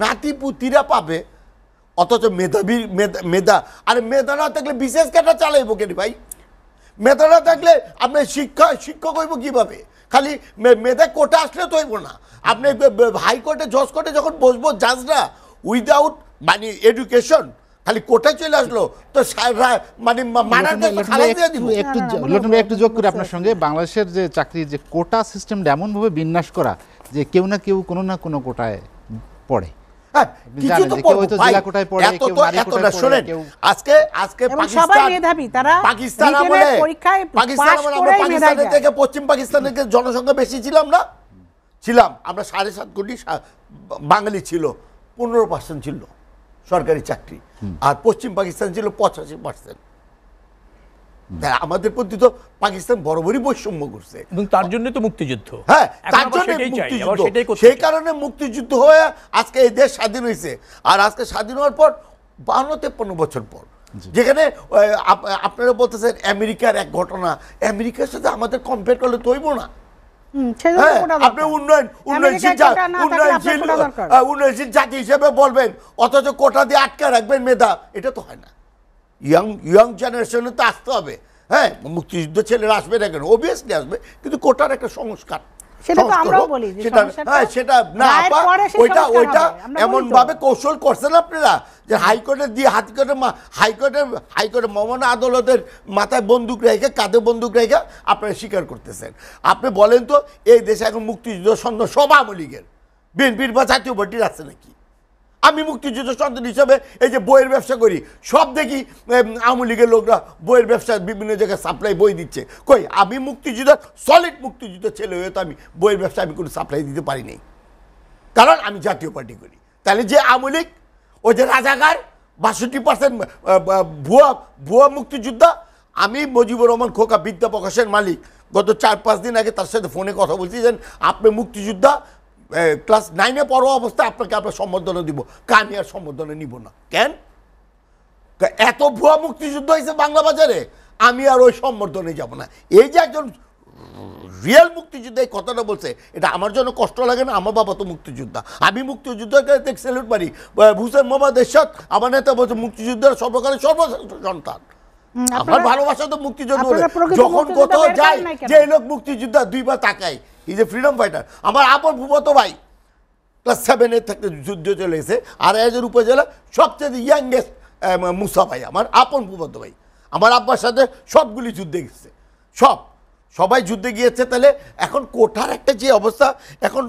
নাতিপুতিরা পাবে, অথচ মেধাবী মেধা, আরে মেধা না থাকলে বিশেষ ক্যাডার চালাইবো কেন ভাই? মেধা না থাকলে আপনি শিক্ষক হইব কিভাবে? খালি মেধা কোটা আসলে তো হইব না। আপনি হাইকোর্টে, জজ কোর্টে যখন বসবো জাজরা, উইদাউট মানে এডুকেশন, খালি কোটায় চলে আসলো তো মানে একটু যোগ করে আপনার সঙ্গে, বাংলাদেশের যে চাকরির যে কোটা সিস্টেমটা এমনভাবে বিন্যাস করা যে কেউ না কেউ কোনো না কোনো কোটায় পড়ে। পশ্চিম পাকিস্তানের জনসংখ্যা বেশি ছিলাম না, ছিলাম আমরা 7.5 কোটি বাঙালি ছিল, 15% ছিল সরকারি চাকরি, আর পশ্চিম পাকিস্তান ছিল 85%। আমাদের প্রতি তো পাকিস্তান বরাবরই বৈষম্য করছে, এবং তার জন্য তো মুক্তিযুদ্ধ। হ্যাঁ, তার জন্য মুক্তিযুদ্ধ, সেই কারণে মুক্তিযুদ্ধ হয়ে আজকে এই দেশ স্বাধীন হয়েছে। আর আজকে স্বাধীন হওয়ার পর 52-53 বছর পর, যেখানে আপনারা বলতেছেন আমেরিকার এক ঘটনা, আমেরিকার সাথে আমাদের কম্পেয়ার করলে তো হইব না। আপনি উন্নয়নশীল জাতি হিসেবে বলবেন, অথচ কোটা দিয়ে আটকা রাখবেন মেধা, এটা তো হয় না। ইয়াং জেনারেশনে তো আসতে হবে। হ্যাঁ, মুক্তিযুদ্ধ ছেলেরা আসবে না কেন? অবভিয়াসলি আসবে, কিন্তু কোটার একটা সংস্কার, এমন ভাবে কৌশল করছেন আপনারা যে হাইকোর্টে দিয়ে হাইকোর্টের মহামান্য আদালতের মাথায় বন্দুক রেখে, কাঁধে বন্দুক রেখে আপনারা স্বীকার করতেছেন। আপনি বলেন তো, এই দেশে এখন মুক্তিযুদ্ধ সন্তান সব আওয়ামী লীগের, বিএনপির বা জাতীয় পার্টির আছে নাকি? আমি মুক্তিযুদ্ধ সন্তান হিসাবে এই যে বইয়ের ব্যবসা করি, সব দেখি আওয়ামী লীগের লোকরা বইয়ের ব্যবসা বিভিন্ন জায়গায় সাপ্লাই বই দিচ্ছে। কই, আমি মুক্তিযুদ্ধ সলিড মুক্তিযুদ্ধ ছেলে হয়ে তো আমি বইয়ের ব্যবসা আমি কোনো সাপ্লাই দিতে পারি নাই, কারণ আমি জাতীয় পার্টি করি। তাহলে যে আওয়ামী লীগ, ওই যে রাজাকার 62% ভুয়া মুক্তিযোদ্ধা, আমি মুজিবুর রহমান খোকা বিদ্যা প্রকাশের মালিক, গত 4-5 দিন আগে তার সাথে ফোনে কথা বলছি যে আপনি মুক্তিযোদ্ধা, ক্লাস 9-এ পড়া অবস্থায় আপনাকে আপনার সম্বর্ধনা দিব, আমি আর সম্বর্ধনা নিব না। কেন? এত ভুয়া মুক্তিযুদ্ধ হয়েছে বাংলা বাজারে, আমি আর ওই সম্বর্ধনে যাব না। এই যে একজন রিয়েল মুক্তিযোদ্ধা এই কথাটা বলছে, এটা আমার জন্য কষ্ট লাগে না? আমার বাবা তো মুক্তিযোদ্ধা, আমি মুক্তিযুদ্ধকে স্যালুট মারি। হুসেন মোহাম্মদ এরশাদ আমার নেতা বলছে মুক্তিযুদ্ধের সর্বকালের সর্বশ্রেষ্ঠ সন্তান। আমার ভালোবাসা তো মুক্তিযুদ্ধ। যখন কোথাও যাই যে এই লোক মুক্তিযোদ্ধা, দুইবার তাকাই, ইজ এ ফ্রিডম ফাইটার। আমার আপন ভূপত ভাই ক্লাস 7 থেকে যুদ্ধ চলে এসে আর এজের উপজেলা সবচেয়ে ইয়াংগেস্ট মুসা ভাই, আমার আপন ভূপত ভাই, আমার আব্বার সাথে সবগুলি যুদ্ধে গেছে, সবাই যুদ্ধে গিয়েছে। তাহলে এখন কোঠার একটা যে অবস্থা, এখন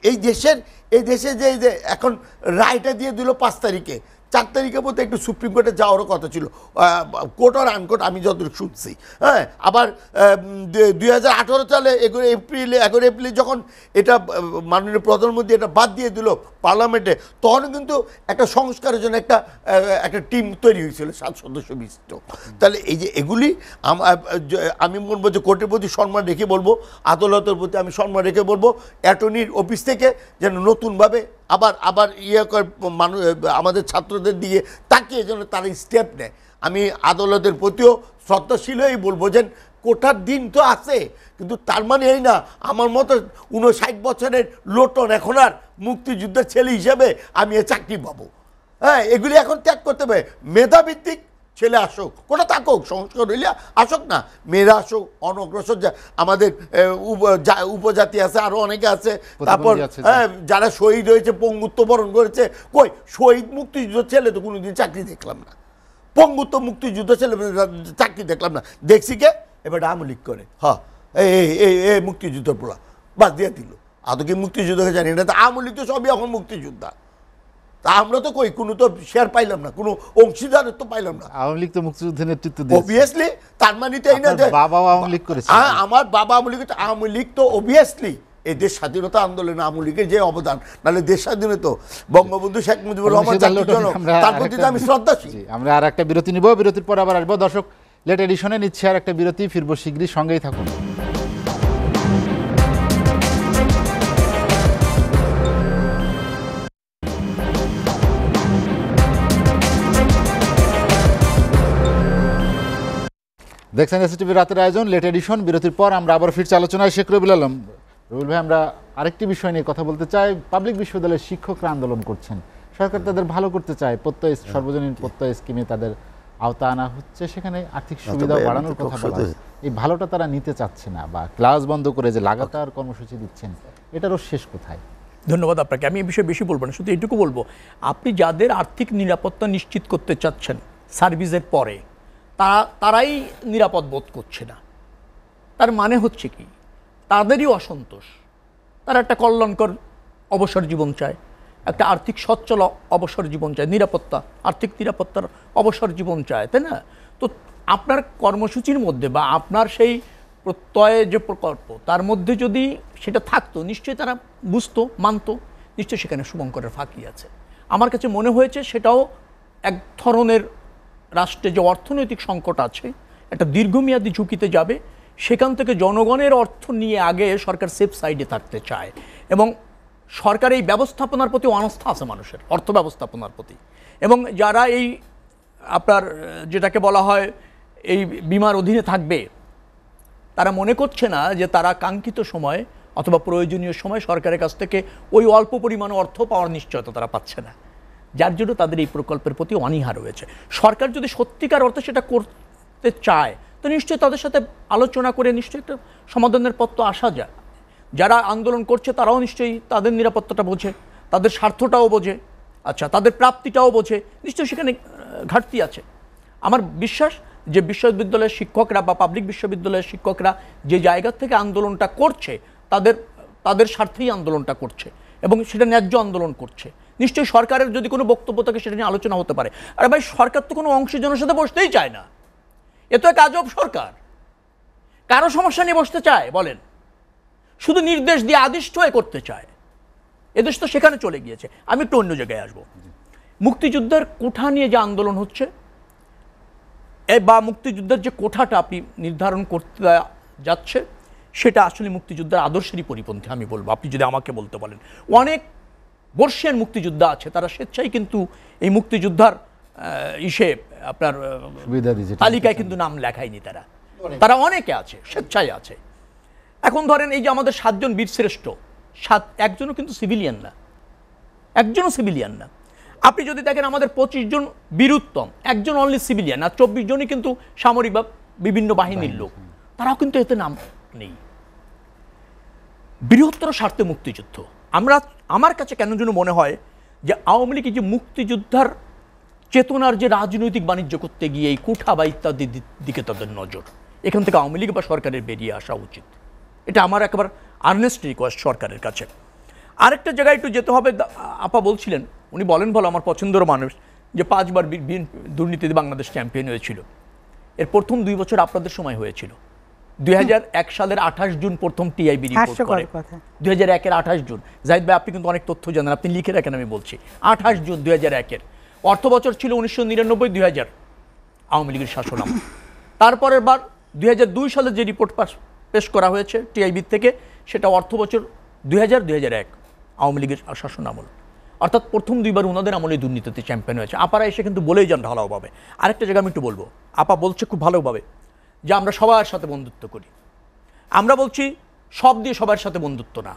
এই দেশে যে এখন রায়টা দিয়ে দিল 5 তারিখে, 4 তারিখে মধ্যে একটু সুপ্রিম কোর্টে যাওয়ারও কথা ছিল, কোর্ট আর আনকোর্ট আমি যতটুকু শুনছি। হ্যাঁ, আবার 2018 সালে 11 এপ্রিল যখন এটা মাননীয় প্রধানমন্ত্রী এটা বাদ দিয়ে দিল পার্লামেন্টে, তখন কিন্তু একটা সংস্কারের জন্য একটা টিম তৈরি হয়েছিল 7 সদস্য বিশিষ্ট। তাহলে এই যে এগুলি আমি বলবো যে কোর্টের প্রতি সম্মান রেখে বলবো, আদালতের প্রতি আমি সম্মান রেখে বলবো, অ্যাটর্নির অফিস থেকে যেন নতুনভাবে আবার মানুষ আমাদের ছাত্রদের দিকে তাকিয়ে যেন তারা স্টেপ নেয়। আমি আদালতের প্রতিও শ্রদ্ধাশীল হয়েই বলবো যে কোঠার দিন তো আছে, কিন্তু তার মানে এই না আমার মতো 59 বছরের লোটন এখন আর মুক্তিযুদ্ধের ছেলে হিসেবে আমি চাকরি পাবো। হ্যাঁ, এগুলি এখন ত্যাগ করতে হবে। মেধাভিত্তিক ছেলে আসুক, কোটা থাকুক, সংস্কার হইলে আসুক না, মেয়েরা আসুক, অনগ্রসর আমাদের উপজাতি আছে, আরো অনেকে আছে, তারপর যারা শহীদ হয়েছে, পঙ্গুত্ব বরণ করেছে, কই শহীদ মুক্তিযুদ্ধ ছেলে তো কোনোদিন চাকরি দেখলাম না, পঙ্গুত্ব মুক্তিযুদ্ধ ছেলে চাকরি দেখলাম না। দেখছি কে এবার আওয়ামী লীগ করে, হ্যাঁ এই মুক্তিযুদ্ধ পোলা বাদ দিয়ে দিল, আদৌ কি মুক্তিযুদ্ধকে জানি না? আওয়ামী লীগ তো সবই এখন মুক্তিযোদ্ধা, তা আমরা তো কই কোনো তো শেয়ার পাইলাম না, কোনো অংশীদার তো পাইলাম না। আওয়ামী লীগ তো মুক্তিযুদ্ধের নেতৃত্ব দিয়েছে, অবভিয়াসলি। তার মানে তো এই না যে বাবা আওয়ামী লীগ করেছে, আমার বাবা আওয়ামী লীগ, আওয়ামী লীগ তো অবভিয়াসলি এই দেশ স্বাধীনতা আন্দোলনে আওয়ামী লীগের যে অবদান, নাহলে দেশ স্বাধীনে তো বঙ্গবন্ধু শেখ মুজিবুর রহমান তার প্রতি আমি শ্রদ্ধাশীল। আমরা আর একটা বিরতি নিব, বিরতির পর আবার আসবো। দর্শক, লেট এডিশনে নিচ্ছে আর একটা বিরতি, ফিরবো শীঘ্রই, সঙ্গেই থাকুন। দেখছেন এসটিভি রাতের আয়োজন লেট এডিশন। বিরতির পর আমরা আবার ফিরছি আলোচনায়। শেখ রবিউল আলম, রবিউল ভাই, আমরা আরেকটি বিষয় নিয়ে কথা বলতে চাই। পাবলিক বিশ্ববিদ্যালয়ের শিক্ষকরা আন্দোলন করছেন, সরকার তাদের ভালো করতে চায়, প্রত্যয় সর্বজনীন প্রত্যয় স্কিমে তাদের আওতা আনা হচ্ছে, সেখানে আর্থিক সুবিধা বাড়ানোর কথা বলা, এই ভালোটা তারা নিতে চাচ্ছে না, বা ক্লাস বন্ধ করে যে লাগাতার কর্মসূচি দিচ্ছেন, এটারও শেষ কোথায়? ধন্যবাদ আপনাকে। আমি এই বিষয়ে বেশি বলবো না, শুধু এটুকু বলবো, আপনি যাদের আর্থিক নিরাপত্তা নিশ্চিত করতে চাচ্ছেন সার্ভিসের পরে, তারাই নিরাপদ বোধ করছে না। তার মানে হচ্ছে কি, তাদেরই অসন্তোষ, তারা একটা কল্যাণকর অবসর জীবন চায়, একটা আর্থিক সচ্ছল অবসর জীবন চায়, নিরাপত্তা, আর্থিক নিরাপত্তার অবসর জীবন চায়, তাই না? তো আপনার কর্মসূচির মধ্যে বা আপনার সেই প্রত্যয় যে প্রকল্প, তার মধ্যে যদি সেটা থাকতো, নিশ্চয়ই তারা বুঝতো, মানতো, নিশ্চয়ই সেখানে শুভঙ্করের ফাঁকি আছে। আমার কাছে মনে হয়েছে সেটাও এক ধরনের রাষ্ট্রে যে অর্থনৈতিক সংকট আছে, একটা দীর্ঘমেয়াদী ঝুঁকিতে যাবে, সেখান থেকে জনগণের অর্থ নিয়ে আগে সরকার সেফ সাইডে থাকতে চায়, এবং সরকার এই ব্যবস্থাপনার প্রতি অনাস্থা আছে মানুষের, অর্থ ব্যবস্থাপনার প্রতি। এবং যারা এই আপনার যেটাকে বলা হয় এই বিমার অধীনে থাকবে, তারা মনে করছে না যে তারা কাঙ্ক্ষিত সময় অথবা প্রয়োজনীয় সময় সরকারের কাছ থেকে ওই অল্প পরিমাণ অর্থ পাওয়ার নিশ্চয়তা তারা পাচ্ছে না, যার জন্য তাদের এই প্রকল্পের প্রতি অনীহা রয়েছে। সরকার যদি সত্যিকার অর্থে সেটা করতে চায়, তো নিশ্চয়ই তাদের সাথে আলোচনা করে নিশ্চয়ই একটা সমাধানের পথ তো আসা যায়। যারা আন্দোলন করছে তারাও নিশ্চয়ই তাদের নিরাপত্তাটা বোঝে, তাদের স্বার্থটাও বোঝে, আচ্ছা তাদের প্রাপ্তিটাও বোঝে, নিশ্চয়ই সেখানে ঘাটতি আছে। আমার বিশ্বাস যে বিশ্ববিদ্যালয়ের শিক্ষকরা বা পাবলিক বিশ্ববিদ্যালয়ের শিক্ষকরা যে জায়গা থেকে আন্দোলনটা করছে, তাদের স্বার্থেই আন্দোলনটা করছে, এবং সেটা ন্যায্য আন্দোলন করছে। নিশ্চয়ই সরকারের যদি কোনো বক্তব্য থাকে সেটা নিয়ে আলোচনা হতে পারে। আরে ভাই, সরকার তো কোনো অংশীজনের সাথে বসতেই চায় না, এ তো এক আজব সরকার। কারো সমস্যা নিয়ে বসতে চায় বলেন? শুধু নির্দেশ দিয়ে আদিষ্ট হয়ে করতে চায়। এদেশ তো সেখানে চলে গিয়েছে। আমি একটু অন্য জায়গায় আসবো। মুক্তিযুদ্ধের কোঠা নিয়ে যে আন্দোলন হচ্ছে, বা মুক্তিযুদ্ধের যে কোঠাটা আপনি নির্ধারণ করতে যাচ্ছে, সেটা আসলে মুক্তিযুদ্ধের আদর্শেরই পরিপন্থী আমি বলবো। আপনি যদি আমাকে বলতে বলেন, অনেক বর্ষিয়ান মুক্তিযোদ্ধা আছে, তারা স্বেচ্ছায় কিন্তু এই মুক্তিযোদ্ধার আপনার তালিকায় কিন্তু নাম লেখায়নি, তারা অনেকে আছে, স্বেচ্ছায় আছে। এখন ধরেন এই যে আমাদের 7 জন বীরশ্রেষ্ঠ, একজনও কিন্তু সিভিলিয়ান না, একজনও সিভিলিয়ান না। আপনি যদি দেখেন আমাদের 25 জন বীরুত্তম, একজন অনলি সিভিলিয়ান, আর 24 জনই কিন্তু সামরিক বা বিভিন্ন বাহিনীর লোক, তারাও কিন্তু এতে নাম নেই। বৃহত্তর স্বার্থে মুক্তিযুদ্ধ। আমার কাছে কেন যেন মনে হয় যে আওয়ামী লীগ যে মুক্তিযোদ্ধার চেতনার যে রাজনৈতিক বাণিজ্য করতে গিয়ে এই কুঠা বা ইত্যাদির দিকে তাদের নজর, এখান থেকে আওয়ামী লীগ বা সরকারের বেরিয়ে আসা উচিত। এটা আমার একেবারে আর্নেস্ট রিকোয়েস্ট সরকারের কাছে। আরেকটা জায়গায় একটু যেতে হবে, আপা বলছিলেন, উনি বলেন ভালো, আমার পছন্দের মানুষ, যে 5 বার দুর্নীতিতে বাংলাদেশ চ্যাম্পিয়ন হয়েছিল। এর প্রথম 2 বছর আপনাদের সময় হয়েছিল। 2001 সালের 28 জুন প্রথম টিআইবি রিপোর্ট করে, 2001-এর 28 জুন। জাহিদ ভাই, আপনি কিন্তু অনেক তথ্য জানেন, আপনি লিখে রাখেন, আমি বলছি 28 জুন 2001-এর। অর্থ বছর ছিল 1999-2000 আওয়ামী লীগের শাসনামল। তারপরের বার 2002 সালে যে রিপোর্ট পেশ করা হয়েছে টিআইবি থেকে, সেটা অর্থ বছর 2000-2001 আওয়ামী লীগের শাসনামল। অর্থাৎ প্রথম 2 বার ওনাদের আমলে দুর্নীতিতে চ্যাম্পিয়ন হয়েছে। আপারা এসে কিন্তু বলেই যান ঢালাওভাবে। আরেকটা জায়গা আমি একটু বলবো, আপা বলছে খুব ভালোভাবে যে আমরা সবার সাথে বন্ধুত্ব করি। আমরা বলছি সব দিয়ে সবার সাথে বন্ধুত্ব না,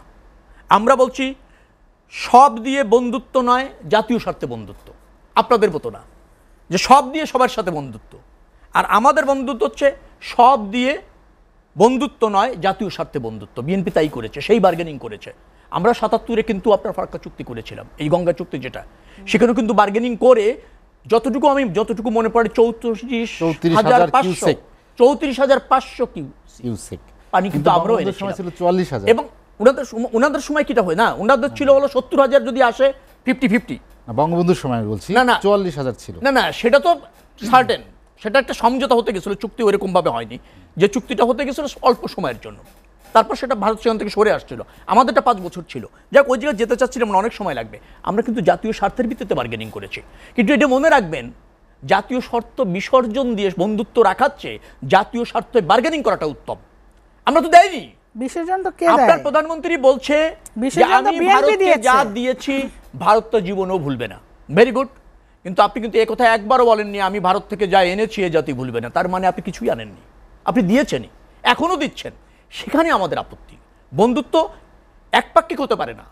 আমরা বলছি সব দিয়ে বন্ধুত্ব নয়, জাতীয় স্বার্থে বন্ধুত্ব। আপনাদের মতো না যে সব দিয়ে সবার সাথে বন্ধুত্ব, আর আমাদের বন্ধুত্ব হচ্ছে সব দিয়ে বন্ধুত্ব নয়, জাতীয় স্বার্থে বন্ধুত্ব। বিএনপি তাই করেছে, সেই বার্গেনিং করেছে। আমরা 77-এ কিন্তু আপনার ফারাক্কা চুক্তি করেছিলাম, এই গঙ্গা চুক্তি যেটা, সেখানেও কিন্তু বার্গেনিং করে যতটুকু মনে পড়ে 34,500 কিউসেক পানি কিন্তু আমরাও এনেছিলাম। এবং ওনাদের সময় কিটা হয় না, ওনাদের ছিল হলো 70,000 যদি আসে 50-50। বঙ্গবন্ধুর সময় বলছি, না 44,000 ছিল। না সেটা তো সার্টেন, সেটা একটা সমঝোতা হতে গেছিল, চুক্তি ওইরকম ভাবে হয়নি। যে চুক্তিটা হতে গেছিল অল্প সময়ের জন্য, তারপর সেটা ভারত সেখান থেকে সরে আসছিল। আমাদেরটা 5 বছর ছিল। যাক, ওই জায়গায় যেতে চাচ্ছিলাম, অনেক সময় লাগবে। আমরা কিন্তু জাতীয় স্বার্থের ভিত্তিতে বার্গেনিং করেছি। কিন্তু এটা মনে রাখবেন, জাতীয় স্বার্থ বিসর্জন দিয়ে বন্ধুত্ব রাখার চেয়ে জাতীয় স্বার্থে বার্গেনিং করাটা উত্তম। আমরা তো দেয়নি বিসর্জন, তো কে আপনার দেয়? প্রধানমন্ত্রী বলছে যে আমি ভারতকে যা দিয়েছি ভারত তো জীবনেও ভুলবে না। Very good. কিন্তু আপনি কিন্তু এই কথা একবারও বলেননি আমি ভারত থেকে যা এনেছি এ জাতি ভুলবে না। তার মানে আপনি কিছুই আনেননি, আপনি দিয়েছেনই, এখনো দিচ্ছেন। সেখানে আমাদের আপত্তি। বন্ধুত্ব একপাক্ষিক হতে পারে না।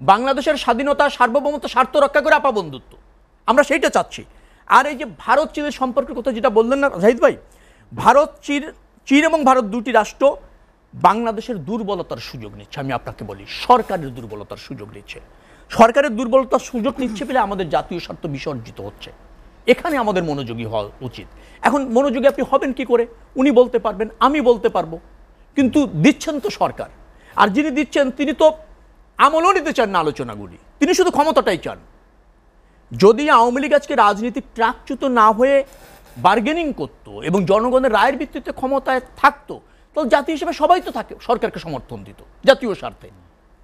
বাংলাদেশের স্বাধীনতা, সার্বভৌমত্ব, স্বার্থ রক্ষা করে আপা বন্ধুত্ব, আমরা সেইটা চাচ্ছি। আর এই যে ভারত চীনের সম্পর্কের কথা যেটা বললেন না জাহিদ ভাই, ভারত চীন এবং ভারত দুটি রাষ্ট্র বাংলাদেশের দুর্বলতার সুযোগ নিচ্ছে। আমি আপনাকে বলি, সরকারের দুর্বলতার সুযোগ নিচ্ছে। সরকারের দুর্বলতার সুযোগ নিচ্ছে বলে আমাদের জাতীয় স্বার্থ বিসর্জিত হচ্ছে। এখানে আমাদের মনোযোগী হওয়া উচিত। এখন মনোযোগী আপনি হবেন কি করে? উনি বলতে পারবেন, আমি বলতে পারবো, কিন্তু দিচ্ছেন তো সরকার। আর যিনি দিচ্ছেন তিনি তো আমলও নিতে চান না আলোচনাগুলি, তিনি শুধু ক্ষমতাটাই চান। যদি আওয়ামী লীগ আজকে রাজনীতির ট্রাকচ্যুত না হয়ে বার্গেনিং করতো এবং জনগণের রায়ের ভিত্তিতে ক্ষমতায় থাকতো, তাহলে জাতি হিসেবে সবাই তো থাকে সরকারকে সমর্থন দিত জাতীয় স্বার্থে,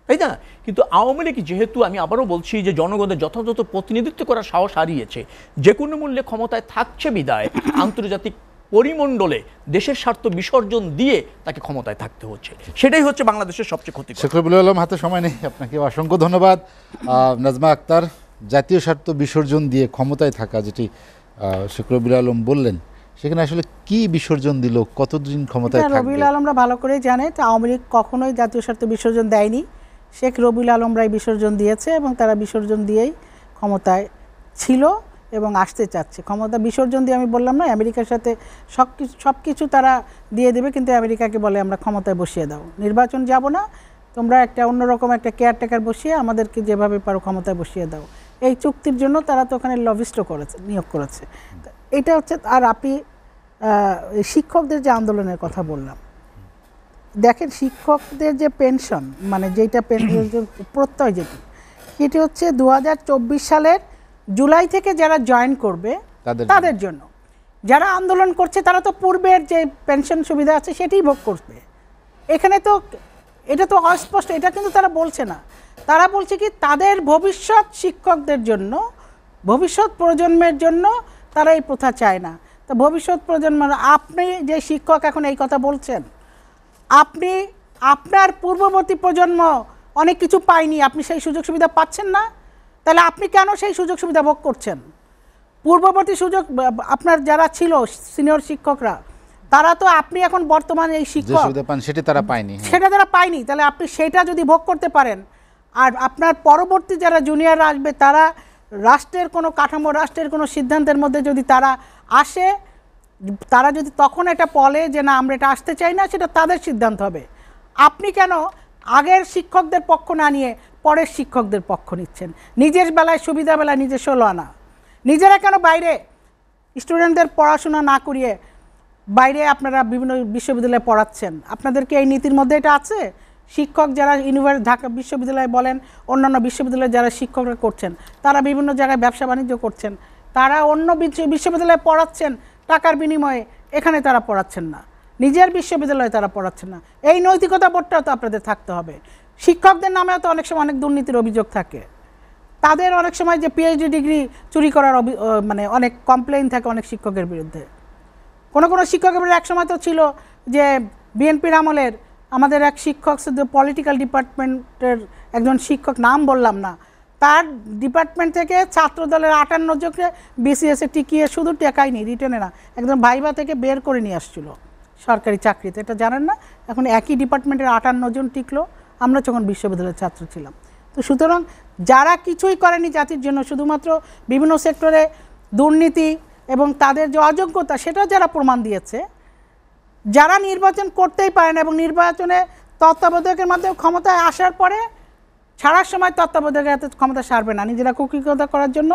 তাই না? কিন্তু আওয়ামী লীগ যেহেতু, আমি আবারও বলছি, যে জনগণের যথাযথ প্রতিনিধিত্ব করার সাহস হারিয়েছে, যে কোনো মূল্যে ক্ষমতায় থাকছে বিদায় আন্তর্জাতিক পরিমণ্ডলে দেশের স্বার্থ বিসর্জন দিয়ে তাকে ক্ষমতায় থাকতে হচ্ছে। সেটাই হচ্ছে বাংলাদেশের সবচেয়ে ক্ষতি। শেখ রবিউল আলম, হাতে সময় নেই, আপনাকে অসংখ্য ধন্যবাদ। নাজমা আক্তার, জাতীয় স্বার্থ বিসর্জন দিয়ে ক্ষমতায় থাকা, যেটি শেখ রবিউল আলম বললেন, সেখানে আসলে কি বিসর্জন দিল, কতদিন ক্ষমতায় থাকবে? রবিউল আলমরা ভালো করে জানে তো আওয়ামী লীগ কখনোই জাতীয় স্বার্থ বিসর্জন দেয়নি। শেখ রবিউল আলমরাই বিসর্জন দিয়েছে এবং তারা বিসর্জন দিয়েই ক্ষমতায় ছিল এবং আসতে চাচ্ছে। ক্ষমতা বিসর্জন দিয়ে, আমি বললাম না, আমেরিকার সাথে সব কিছু তারা দিয়ে দেবে, কিন্তু আমেরিকাকে বলে আমরা ক্ষমতায় বসিয়ে দাও, নির্বাচন যাব না, তোমরা একটা অন্যরকম একটা কেয়ারটেকার বসিয়ে আমাদেরকে যেভাবে পারো ক্ষমতায় বসিয়ে দাও। এই চুক্তির জন্য তারা তো ওখানে লবিস্টও করেছে, নিয়োগ করেছে। এটা হচ্ছে। আর আপনি শিক্ষকদের যে আন্দোলনের কথা বললাম, দেখেন শিক্ষকদের যে পেনশন, মানে যেটা পেনশন প্রত্যয় যেটি, সেটি হচ্ছে 2024 সালের জুলাই থেকে যারা জয়েন করবে তাদের জন্য। যারা আন্দোলন করছে তারা তো পূর্বের যে পেনশন সুবিধা আছে সেটাই ভোগ করবে। এখানে তো এটা তো অস্পষ্ট, এটা কিন্তু তারা বলছে না। তারা বলছে কি তাদের ভবিষ্যৎ শিক্ষকদের জন্য, ভবিষ্যৎ প্রজন্মের জন্য তারা এই প্রথা চায় না। তো ভবিষ্যৎ প্রজন্ম, আপনি যে শিক্ষক এখন এই কথা বলছেন, আপনি আপনার পূর্ববর্তী প্রজন্ম অনেক কিছু পায়নি, আপনি সেই সুযোগ সুবিধা পাচ্ছেন না, তাহলে আপনি কেন সেই সুযোগ সুবিধা ভোগ করছেন? পূর্ববর্তী সুযোগ আপনার যারা ছিল সিনিয়র শিক্ষকরা, তারা তো আপনি এখন বর্তমানে এই যে শিক্ষক সুবিধা পান সেটি তারা পায়নি। হ্যাঁ। সেটা তারা পায়নি, তাহলে আপনি সেটা যদি ভোগ করতে পারেন আর আপনার পরবর্তী যারা জুনিয়ররা আসবে তারা রাষ্ট্রের কোনো কাঠামো, রাষ্ট্রের কোনো সিদ্ধান্তের মধ্যে যদি তারা আসে, তারা যদি তখন এটা বলে যে না আমরা এটা আসতে চাই না, সেটা তাদের সিদ্ধান্ত হবে। আপনি কেন আগের শিক্ষকদের পক্ষ না নিয়ে পরের শিক্ষকদের পক্ষ নিচ্ছেন? নিজের বেলায় সুবিধা বেলায় নিজে ষোলো আনা, নিজেরা কেন বাইরে স্টুডেন্টদের পড়াশোনা না করিয়ে বাইরে আপনারা বিভিন্ন বিশ্ববিদ্যালয়ে পড়াচ্ছেন? আপনাদেরকে এই নীতির মধ্যে এটা আছে? শিক্ষক যারা ঢাকা বিশ্ববিদ্যালয়ে বলেন, অন্যান্য বিশ্ববিদ্যালয়ে যারা শিক্ষকরা করছেন, তারা বিভিন্ন জায়গায় ব্যবসা বাণিজ্য করছেন, তারা অন্য বিশ্ববিদ্যালয়ে পড়াচ্ছেন টাকার বিনিময়ে, এখানে তারা পড়াচ্ছেন না, নিজের বিশ্ববিদ্যালয়ে তারা পড়াচ্ছেন না। এই নৈতিকতা বোধটাও তো আপনাদের থাকতে হবে। শিক্ষকদের নামেও তো অনেক সময় অনেক দুর্নীতির অভিযোগ থাকে, তাদের অনেক সময় যে পিএইচডি ডিগ্রি চুরি করার মানে অনেক কমপ্লেইন থাকে অনেক শিক্ষকের বিরুদ্ধে। কোনো কোনো শিক্ষকের বিরুদ্ধে একসময় তো ছিল যে বিএনপির আমলের আমাদের এক শিক্ষক শুধু পলিটিক্যাল ডিপার্টমেন্টের একজন শিক্ষক, নাম বললাম না, তার ডিপার্টমেন্ট থেকে ছাত্র দলের 58 জনকে বিসিএসে টিকিয়ে শুধু টেকাই নি, রিটেনে না, একদম ভাইবা থেকে বের করে নিয়ে আসছিল সরকারি চাকরিতে। এটা জানেন না? এখন একই ডিপার্টমেন্টের 58 জন টিকলো, আমরা যখন বিশ্ববিদ্যালয়ের ছাত্র ছিলাম। তো সুতরাং যারা কিছুই করেনি জাতির জন্য, শুধুমাত্র বিভিন্ন সেক্টরে দুর্নীতি এবং তাদের যে অযোগ্যতা সেটা যারা প্রমাণ দিয়েছে, যারা নির্বাচন করতেই পারে না এবং নির্বাচনে তত্ত্বাবধায়কের মাধ্যমে ক্ষমতায় আসার পরে ছাড়ার সময় তত্ত্বাবধায়কের হাতে ক্ষমতা সারবে না, নিজেরা কুকিকতা করার জন্য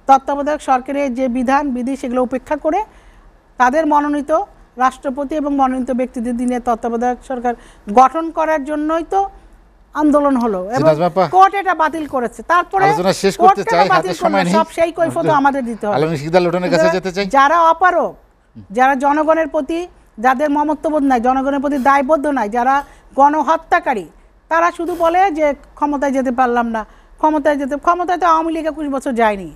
তত্ত্বাবধায়ক সরকারের যে বিধান বিধি সেগুলো উপেক্ষা করে তাদের মনোনীত রাষ্ট্রপতি এবং মনোনীত ব্যক্তিদের দিনে তত্ত্বাবধায়ক সরকার গঠন করার জন্যই তো আন্দোলন হলো এবং কোর্ট এটা বাতিল করেছে। তারপরে আলোচনা শেষ করতে চাই, হাতে সময় নেই, সব সেই কৈফিয়ত আমাদের দিতে হবে। আলমগীর সিকদার লোটনের কাছে যেতে চাই। যারা অপারক, যারা জনগণের প্রতি যাদের মমত্ববোধ নাই, জনগণের প্রতি দায়বদ্ধ নাই, যারা গণহত্যাকারী, তারা শুধু বলে যে ক্ষমতায় যেতে পারলাম না, ক্ষমতায় তো আওয়ামী লীগ 21 বছর যায়নি,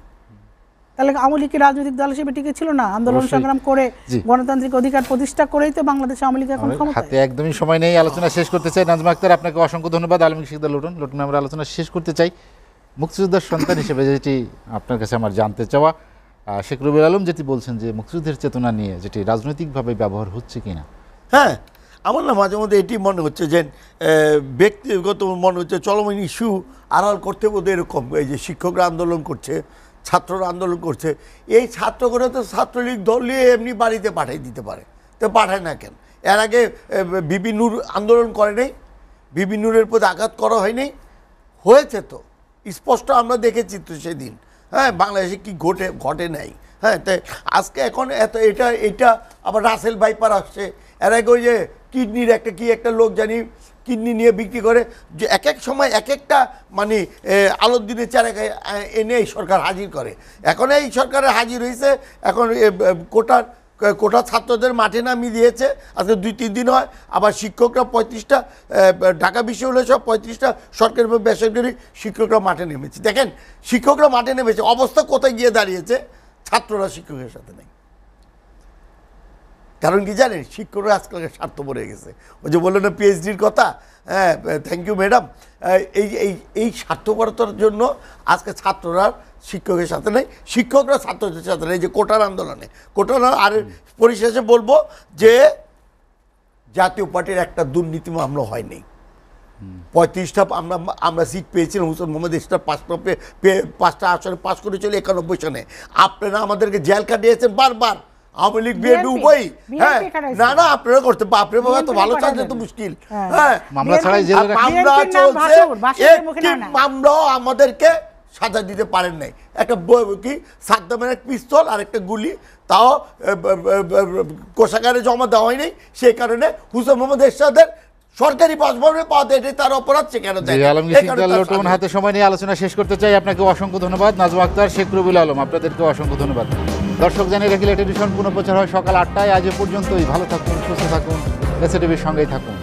তাহলে আওয়ামী লীগ রাজনৈতিক দল হিসেবে টিকে ছিল না? আন্দোলন সংগ্রাম করে গণতান্ত্রিক অধিকার প্রতিষ্ঠা করেই তো বাংলাদেশ আওয়ামী লীগ এখন ক্ষমতায়। হাতে একদমই সময় নেই, আলোচনা শেষ করতে চাই। নাজমা আক্তার, আপনাকে অসংখ্য ধন্যবাদ। আলমগীর সিকদার লোটন, আমরা আলোচনা শেষ করতে চাই। মুক্তিযোদ্ধার সন্তান হিসেবে যেটি আপনার কাছে আমার জানতে চাওয়া, শেখ রবিউল আলম যেটি বলছেন যে মুক্তিযুদ্ধের চেতনা নিয়ে যেটি রাজনৈতিকভাবে ব্যবহার হচ্ছে কিনা। হ্যাঁ, আমার না মাঝে মধ্যে এটি মনে হচ্ছে যে ব্যক্তিগত মনে হচ্ছে চলমান ইস্যু আড়াল করতে বোধহয় এরকম, এই যে শিক্ষকরা আন্দোলন করছে, ছাত্ররা আন্দোলন করছে, এই ছাত্রগুলো তো ছাত্রলীগ দল নিয়ে এমনি বাড়িতে পাঠিয়ে দিতে পারে, তো পাঠায় না কেন? এর আগে বিপি নূর আন্দোলন করে নেই, বিপি নূরের প্রতি আঘাত করা হয়নি, হয়েছে তো স্পষ্ট আমরা দেখেছি তো সেদিন। হ্যাঁ, বাংলাদেশে কি ঘটে নাই। হ্যাঁ, তাই আজকে এখন এটা আবার রাসেল ভাইপার আসছে, এর আগে ওই যে কিডনির একটা লোক জানি কিডনি নিয়ে বিক্রি করে, যে এক এক সময় এক একটা মানে আলোর দিনে চারাগায় এনে এই সরকার হাজির করে। এখন এই সরকারে হাজির হয়েছে, এখন কোটা ছাত্রদের মাঠে নামিয়ে দিয়েছে, আজকে 2-3 দিন হয়। আবার শিক্ষকরা 35টা ঢাকা বিশ্ববিদ্যালয় সব 35টা সরকারি বা বেসরকারি শিক্ষকরা মাঠে নেমেছে। দেখেন, শিক্ষকরা মাঠে নেমেছে, অবস্থা কোথায় গিয়ে দাঁড়িয়েছে? ছাত্ররা শিক্ষকের সাথে নেই। কারণ কি জানেন, শিক্ষকরা আজকাল স্বার্থপর হয়ে গেছে। ওই যে বললেন না পিএইচডির কথা, হ্যাঁ, থ্যাংক ইউ ম্যাডাম। এই স্বার্থপরতার জন্য আজকে ছাত্ররা শিক্ষকের সাথে নেই, শিক্ষকরা ছাত্রদের সাথে নেই। যে কোটার আন্দোলনে আর পরিশেষে বলবো যে জাতীয় পার্টির একটা দুর্নীতি মামলা হয়নি। 35টা আমরা সিট পেয়েছিলাম, হুসেন মোহাম্মদ এক্সট্রা 5টা আসনে পাস করেছিল 91 সনে। আপনারা আমাদেরকে জেল কাটিয়েছেন বারবার, আওয়ামী লীগ বিএনপি উভয়ই। হ্যাঁ, না আপনারা করতে বাপরে বাবা, তো ভালো চাচ্ছে তো মুশকিল। হ্যাঁ, মামলা ছাড়াই জেলে মামলা চলছে, একটি মামলাও আমাদেরকে সাজা দিতে পারেন নাই। একটা কি সাদ্দামের এক পিস্তল আর একটা গুলি, তাও কোষাগারে জমা দেওয়া হয়নি, সেই কারণে হুসেন মোহাম্মদ এরশাদের সরকারি বাসভবনে পাওয়া যায়, এটাই তার অপরাধ। সেখানে আলমগীর সিকদার লোটন, হাতে সময় নিয়ে আলোচনা শেষ করতে চাই। আপনাকে অসংখ্য ধন্যবাদ। নাজমা আক্তার, শেখ রবিউল আলম, আপনাদেরকে অসংখ্য ধন্যবাদ। দর্শক জানিয়ে রাখি, টেলিভিশন পুনঃপ্রচার হয় সকাল 8টায়। আজ পর্যন্তই। ভালো থাকুন, সুস্থ থাকুন, এসএটিভির সঙ্গেই থাকুন।